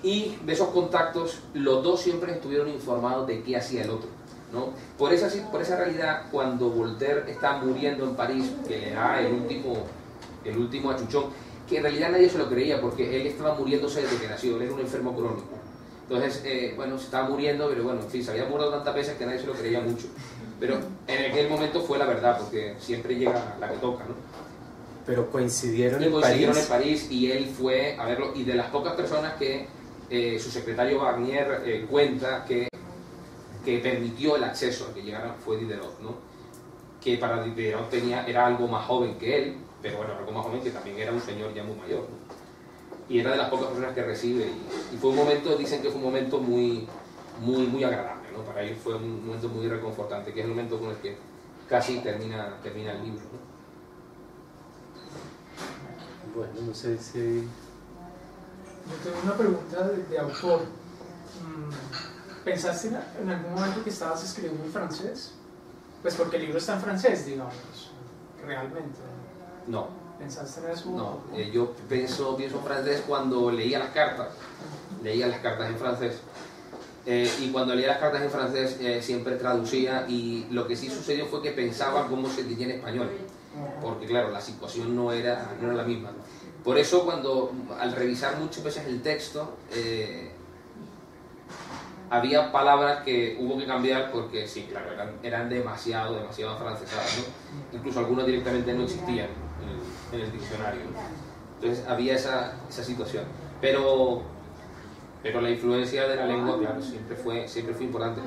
y de esos contactos los dos siempre estuvieron informados de qué hacía el otro, ¿no? Por esa realidad, cuando Voltaire está muriendo en París, que le da el último achuchón, que en realidad nadie se lo creía, porque él estaba muriéndose desde que nació, él era un enfermo crónico. Entonces, se estaba muriendo, pero bueno, en fin, se había muerto tantas veces que nadie se lo creía mucho. Pero en aquel momento fue la verdad, porque siempre llega la que toca, ¿no? Pero coincidieron en París, y él fue a verlo, y de las pocas personas que su secretario Barnier cuenta que permitió el acceso a que llegaran fue Diderot, ¿no? Que para Diderot era algo más joven que él, pero bueno, algo más joven, que también era un señor ya muy mayor, ¿no? Y era de las pocas personas que recibe, y fue un momento, dicen que fue un momento muy, muy, muy agradable, ¿no? Para él fue un momento muy reconfortante, que es el momento con el que casi termina el libro, ¿no? Bueno, no sé si... Yo tengo una pregunta de autor. ¿Pensaste en algún momento que estabas escribiendo en francés? Pues porque el libro está en francés, digamos, realmente. No. ¿Pensaste en eso? No, yo pienso en francés cuando leía las cartas en francés. y cuando leía las cartas en francés siempre traducía, y lo que sí sucedió fue que pensaba cómo se diría en español, porque claro, la situación no era la misma. Por eso al revisar muchas veces el texto, había palabras que hubo que cambiar porque sí, claro, eran demasiado afrancesadas, ¿no? Incluso algunas directamente no existían en el diccionario, ¿no? Entonces había esa situación. Pero la influencia de la lengua, claro, siempre fue importante.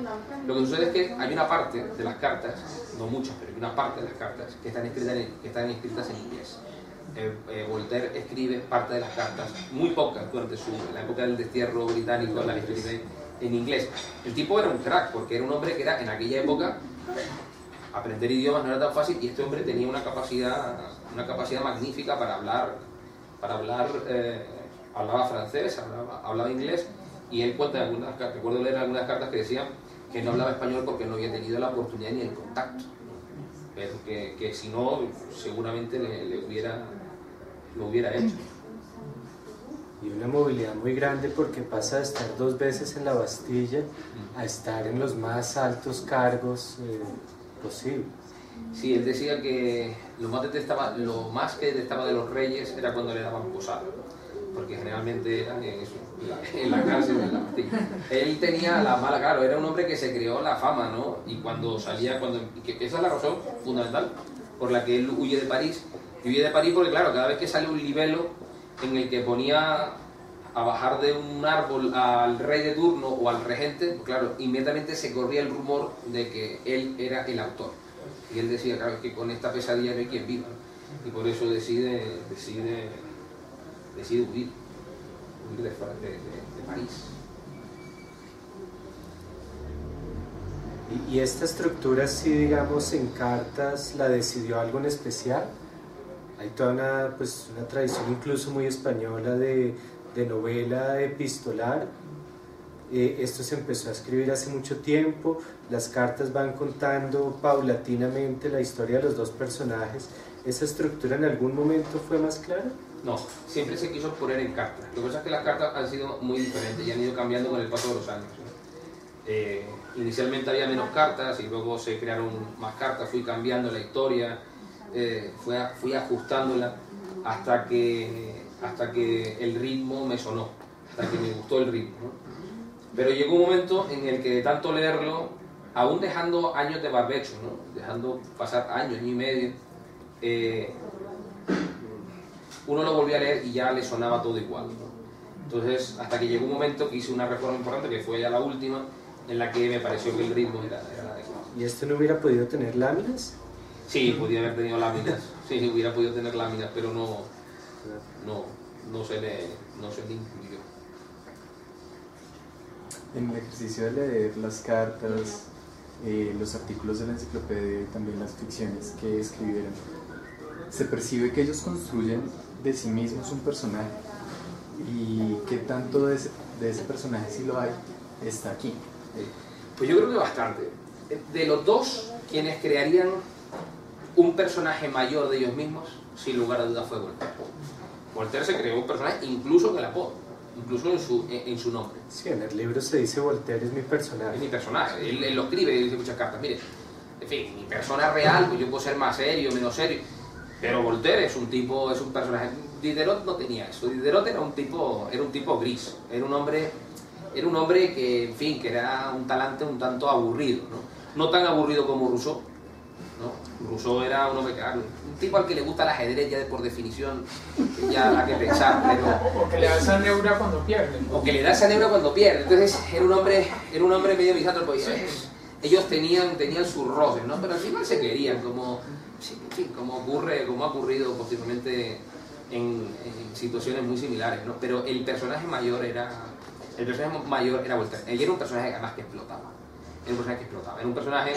Lo que sucede es que hay una parte de las cartas, no muchas, pero hay una parte de las cartas que están escritas en inglés. Voltaire escribe parte de las cartas, muy pocas, durante la época del destierro británico, las escribe en inglés. El tipo era un crack, porque era un hombre que en aquella época aprender idiomas no era tan fácil, y este hombre tenía una capacidad magnífica para hablar, hablaba francés, hablaba inglés, y él cuenta algunas cartas, recuerdo leer algunas cartas que decían que no hablaba español porque no había tenido la oportunidad ni el contacto, pero que si no, seguramente lo hubiera hecho. Y una movilidad muy grande, porque pasa de estar 2 veces en la Bastilla a estar en los más altos cargos posibles. Sí, él decía que lo más que detestaba de los reyes era cuando le daban posada, porque generalmente eran en la cárcel de la Bastilla. Él tenía la mala, claro, era un hombre que se creó la fama, ¿no? Y cuando salía, esa es la razón fundamental por la que él huye de París. Y huye de París porque, claro, cada vez que sale un libelo en el que ponía a bajar de un árbol al rey de turno o al regente, pues claro, inmediatamente se corría el rumor de que él era el autor. Y él decía, claro, es que con esta pesadilla no hay quien viva, ¿no? Y por eso decide huir de París. ¿Y esta estructura, si digamos en cartas, la decidió algo en especial? Hay toda una tradición incluso muy española de novela epistolar. Esto se empezó a escribir hace mucho tiempo. Las cartas van contando paulatinamente la historia de los dos personajes. ¿Esa estructura en algún momento fue más clara? No, siempre se quiso poner en cartas. Lo que pasa es que las cartas han sido muy diferentes y han ido cambiando con el paso de los años, ¿no? Inicialmente había menos cartas y luego se crearon más cartas, fui cambiando la historia. Fui ajustándola hasta que el ritmo me sonó, hasta que me gustó el ritmo, ¿no? Pero llegó un momento en el que de tanto leerlo, aún dejando años de barbecho, ¿no? Dejando pasar años y medio, uno lo volvía a leer y ya le sonaba todo igual, ¿no? Entonces, hasta que llegó un momento que hice una reforma importante, que fue ya la última, en la que me pareció que el ritmo era adecuado. ¿Y esto no hubiera podido tener láminas? Sí, podía haber tenido láminas, sí, hubiera podido tener láminas, pero no se le incluyó. En el ejercicio de leer las cartas, los artículos de la enciclopedia y también las ficciones que escribieron, se percibe que ellos construyen de sí mismos un personaje, y qué tanto de ese personaje, si lo hay, está aquí. Pues yo creo que bastante. De los dos, quienes crearían un personaje mayor de ellos mismos, sin lugar a dudas, fue Voltaire. Voltaire se creó un personaje incluso en el apodo, incluso en su nombre. Sí, en el libro se dice Voltaire es mi personaje. Es mi personaje, él lo escribe y dice muchas cartas. Mire, en fin, mi persona real, pues yo puedo ser más serio, menos serio, pero Voltaire es un personaje. Diderot no tenía eso. Diderot era un tipo gris, era un hombre que, en fin, que era un talante un tanto aburrido, no tan aburrido como Rousseau, ¿no? Rousseau era un hombre, claro, un tipo al que le gusta el ajedrez ya por definición, ya da que pensar, pero... O que le da esa neura cuando pierde. O que le da esa neura cuando pierde. Entonces era un hombre medio misántropo. Ellos tenían sus roces, ¿no? Pero al final se querían, como ha ocurrido posiblemente en situaciones muy similares, ¿no? Pero el personaje mayor era Voltaire. Él era un personaje además que explotaba. Era un personaje,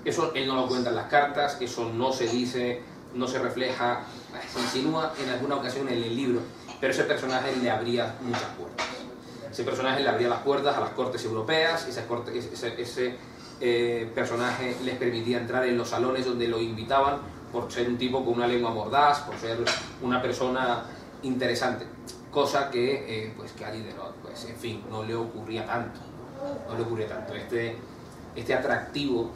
eso él no lo cuenta en las cartas, eso no se dice, no se refleja, se insinúa en alguna ocasión en el libro, pero ese personaje le abría muchas puertas. Ese personaje le abría las puertas a las cortes europeas, ese personaje les permitía entrar en los salones donde lo invitaban por ser un tipo con una lengua mordaz, por ser una persona interesante, cosa que a Diderot, pues, en fin, no le ocurría tanto. no le ocurrió tanto. Este atractivo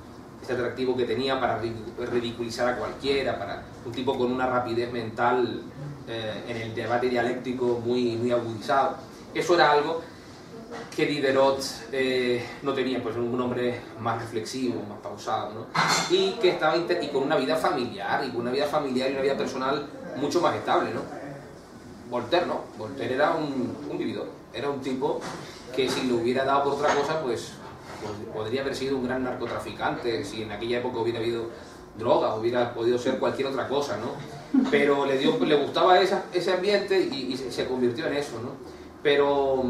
que tenía para ridiculizar a cualquiera, para un tipo con una rapidez mental en el debate dialéctico muy agudizado. Eso era algo que Diderot no tenía, pues un hombre más reflexivo, más pausado, ¿no? Y que estaba y con una vida familiar, y una vida personal mucho más estable, ¿no? Voltaire no, Voltaire era un vividor, era un tipo que si lo hubiera dado por otra cosa, pues podría haber sido un gran narcotraficante, si en aquella época hubiera habido drogas, hubiera podido ser cualquier otra cosa, ¿no? Pero le gustaba ese ambiente y se convirtió en eso, ¿no? Pero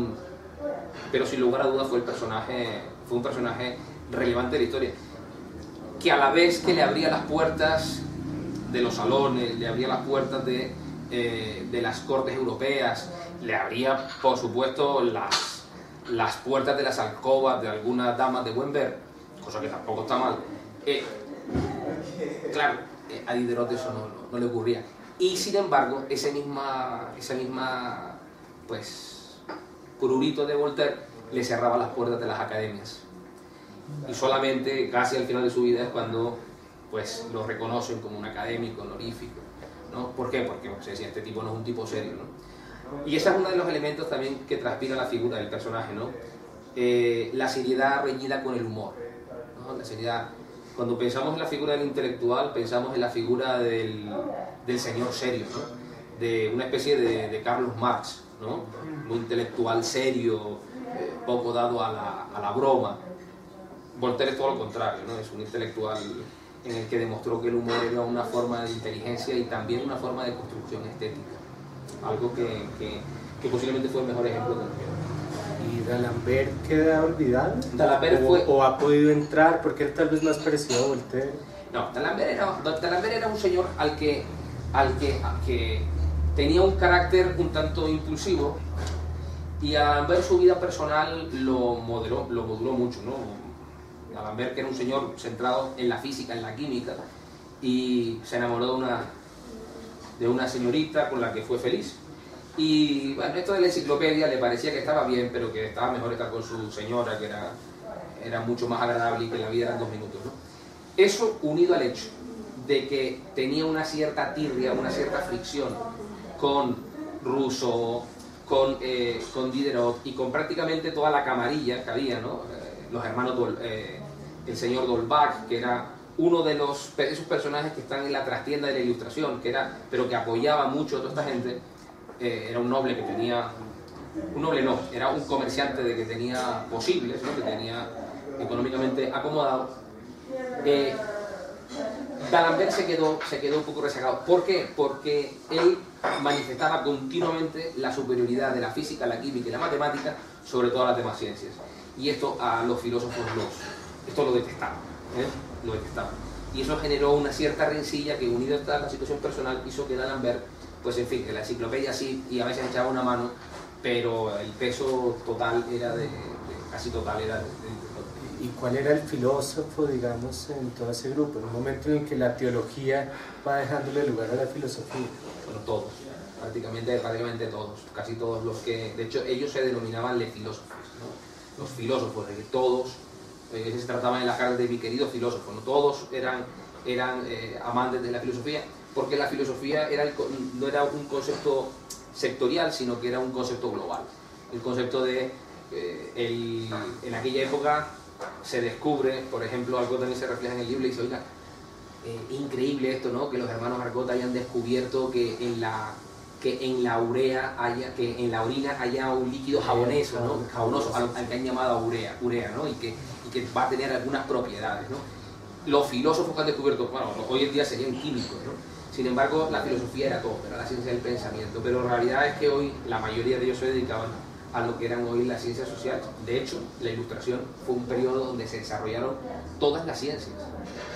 sin lugar a dudas fue un personaje relevante de la historia, que a la vez que le abría las puertas de los salones, le abría las puertas de las cortes europeas, le abría, por supuesto, las puertas de las alcobas de algunas damas de buen ver, cosa que tampoco está mal. Claro, a Diderot eso no le ocurría. Y sin embargo, esa misma pues, prurito de Voltaire le cerraba las puertas de las academias. Y solamente casi al final de su vida es cuando pues, lo reconocen como un académico honorífico, ¿no? ¿Por qué? Porque se decía, este tipo no es un tipo serio, ¿no? Y ese es uno de los elementos también que transpira la figura del personaje, ¿no? La seriedad reñida con el humor, ¿no? La seriedad. Cuando pensamos en la figura del intelectual, pensamos en la figura del señor serio, ¿no? De una especie de Carlos Marx, ¿no? Un intelectual serio, poco dado a la broma. Voltaire es todo lo contrario, ¿no? Es un intelectual en el que demostró que el humor era una forma de inteligencia y también una forma de construcción estética. Algo que posiblemente fue el mejor ejemplo de lo que ¿Y D'Alembert queda olvidado? D'Alembert ¿O ha podido entrar? Porque él tal vez más parecido a Voltaire. No, D'Alembert era un señor al que tenía un carácter un tanto impulsivo, y a D'Alembert su vida personal lo moduló mucho, ¿no? D'Alembert, que era un señor centrado en la física, en la química, y se enamoró de una señorita con la que fue feliz. Y bueno, esto de la enciclopedia le parecía que estaba bien, pero que estaba mejor estar con su señora, que era mucho más agradable y que la vida eran 2 minutos, ¿no? Eso unido al hecho de que tenía una cierta tirria, una cierta fricción con Rousseau, con Diderot y con prácticamente toda la camarilla que había, ¿no? Los hermanos, el señor d'Holbach, que era uno de esos personajes que están en la trastienda de la Ilustración, pero que apoyaba mucho a toda esta gente. Era un noble que tenía, era un comerciante de que tenía posibles, ¿no? Que tenía económicamente acomodado. D'Alembert se quedó un poco rezagado. ¿Por qué? Porque él manifestaba continuamente la superioridad de la física, la química y la matemática sobre todas las demás ciencias. Y esto a los filósofos esto lo detestaban, lo detestaban. Y eso generó una cierta rencilla que, unido a la situación personal, hizo que D'Alembert, pues en fin, que la enciclopedia sí, y a veces echaba una mano, pero el peso total era casi total era de ¿Y cuál era el filósofo, digamos, en todo ese grupo? En un momento en el que la teología va dejándole lugar a la filosofía. Bueno, todos, prácticamente todos, casi todos los que, de hecho, ellos se denominaban les filósofos, ¿no? Los filósofos, de que todos, se trataban en las cartas de mi querido filósofo, ¿no? Todos eran amantes de la filosofía, porque la filosofía no era un concepto sectorial, sino que era un concepto global. El concepto de, en aquella época se descubre, por ejemplo, algo también se refleja en el libro y dice, oiga, increíble esto, ¿no? Que los hermanos Argot hayan descubierto que en la orina haya un líquido jabonoso, ¿no? Jabonoso, al que han llamado urea, ¿no? Y que va a tener algunas propiedades, ¿no? Los filósofos que han descubierto, bueno, hoy en día serían químicos, ¿no? Sin embargo, la filosofía era todo, era la ciencia del pensamiento, pero la realidad es que hoy la mayoría de ellos se dedicaban a lo que eran hoy las ciencias sociales. De hecho, la Ilustración fue un periodo donde se desarrollaron todas las ciencias,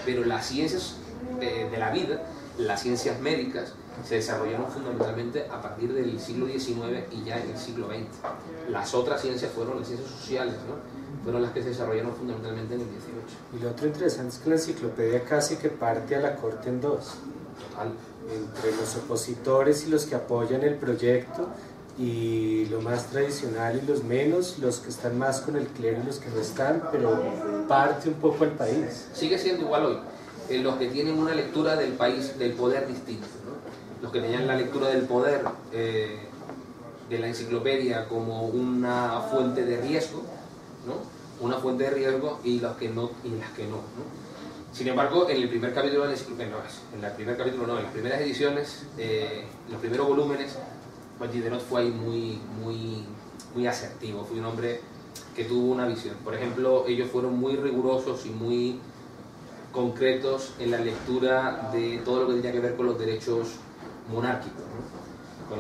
pero las ciencias de la vida, las ciencias médicas, se desarrollaron fundamentalmente a partir del siglo XIX y ya en el siglo XX. Las otras ciencias fueron las ciencias sociales, ¿no? Fueron las que se desarrollaron fundamentalmente en el XVIII. Y lo otro interesante es que la enciclopedia casi que parte a la corte en dos. Total. Entre los opositores y los que apoyan el proyecto, y lo más tradicional y los menos, los que están más con el clero y los que no están, pero parte un poco el país. Sigue siendo igual hoy. Los que tienen una lectura del país, del poder distinto, ¿no? Los que tenían la lectura del poder de la enciclopedia como una fuente de riesgo, ¿no? Una fuente de riesgo, y los que no, y las que no, ¿no? Sin embargo, en el primer capítulo de la enciclopedia, en las primeras ediciones, los primeros volúmenes, pues Diderot fue ahí muy asertivo, fue un hombre que tuvo una visión. Por ejemplo, ellos fueron muy rigurosos y muy concretos en la lectura de todo lo que tenía que ver con los derechos monárquicos, ¿no? Con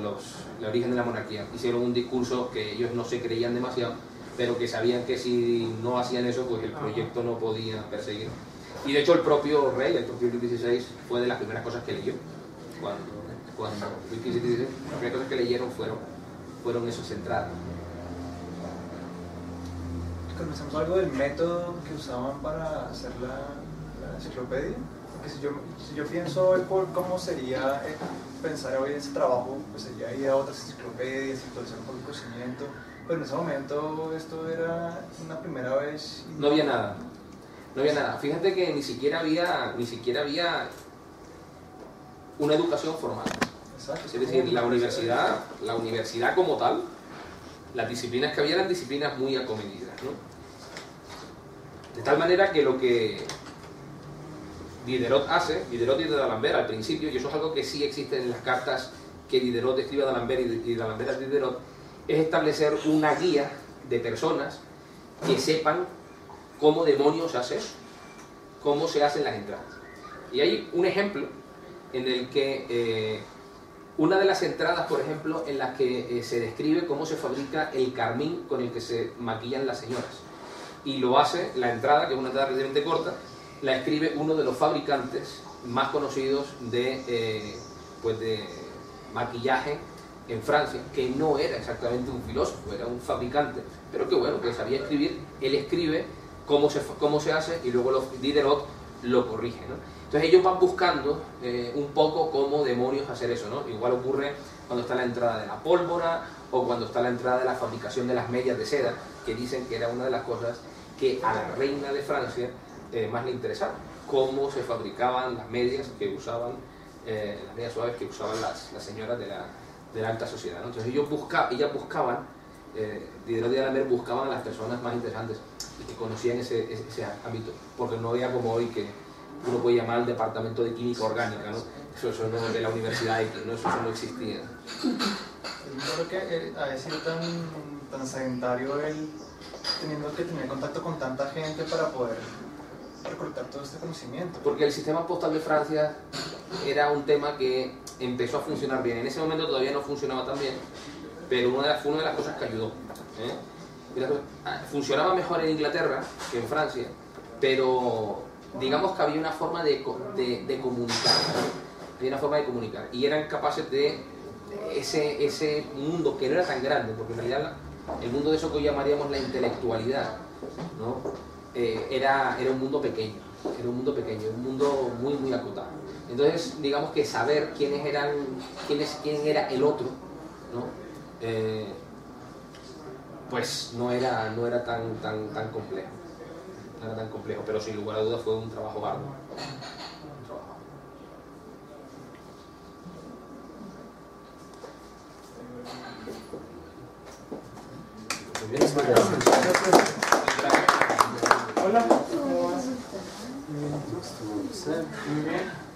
el origen de la monarquía. Hicieron un discurso que ellos no se creían demasiado, pero que sabían que si no hacían eso, pues el proyecto no podía perseguir. Y de hecho el propio rey, el propio Luis XVI, fue de las primeras cosas que leyó. Cuando Luis XVI, las primeras cosas que leyeron fueron esas entradas. ¿Conocemos algo del método que usaban para hacer la enciclopedia? Porque si yo pienso hoy por cómo sería pensar hoy en ese trabajo, pues sería ir a otras enciclopedias, actualizar un poco el conocimiento, pero en ese momento esto era una primera vez. No había nada. No había nada. Fíjate que ni siquiera había una educación formal. Exacto. Es decir, la universidad como tal, las disciplinas que había eran disciplinas muy acomedidas, ¿no? De tal manera que lo que Diderot y de D'Alembert al principio, y eso es algo que sí existe en las cartas que Diderot escribe a D'Alembert y D'Alembert a Diderot, es establecer una guía de personas que sepan cómo demonios se hace eso, cómo se hacen las entradas. Y hay un ejemplo en el que una de las entradas, por ejemplo, en las que se describe cómo se fabrica el carmín con el que se maquillan las señoras. Y lo hace, la entrada, que es una entrada relativamente corta, la escribe uno de los fabricantes más conocidos de maquillaje en Francia, que no era exactamente un filósofo, era un fabricante, pero que bueno, que sabía escribir. Él escribe cómo se hace y luego Diderot lo corrige, ¿no? Entonces ellos van buscando un poco cómo demonios hacer eso, ¿no? Igual ocurre cuando está la entrada de la pólvora o cuando está la entrada de la fabricación de las medias de seda, que dicen que era una de las cosas que a la reina de Francia más le interesaba, cómo se fabricaban las medias que usaban, las medias suaves que usaban las señoras de la alta sociedad, ¿no? Entonces ellas buscaban, Diderot y D'Alembert buscaban a las personas más interesantes y que conocían ese ámbito, porque no había como hoy que uno puede llamar al departamento de química orgánica, ¿no? Eso no es de la universidad X, ¿no? Eso no existía. Yo creo que ha sido tan sedentario él teniendo que tener contacto con tanta gente para poder recolectar todo este conocimiento. Porque el sistema postal de Francia era un tema que empezó a funcionar bien. En ese momento todavía no funcionaba tan bien, pero fue una de las cosas que ayudó, funcionaba mejor en Inglaterra que en Francia, pero digamos que había una forma de comunicar, había una forma de comunicar, y eran capaces de ese mundo que no era tan grande, porque en realidad el mundo de eso que hoy llamaríamos la intelectualidad, ¿no? Era un mundo pequeño, un mundo muy acotado. Entonces, digamos que saber quién era el otro, ¿no? Pues no era tan complejo. No era tan complejo, pero sin lugar a dudas fue un trabajo arduo. Muy bien, Hola, ¿cómo vas? Muy bien.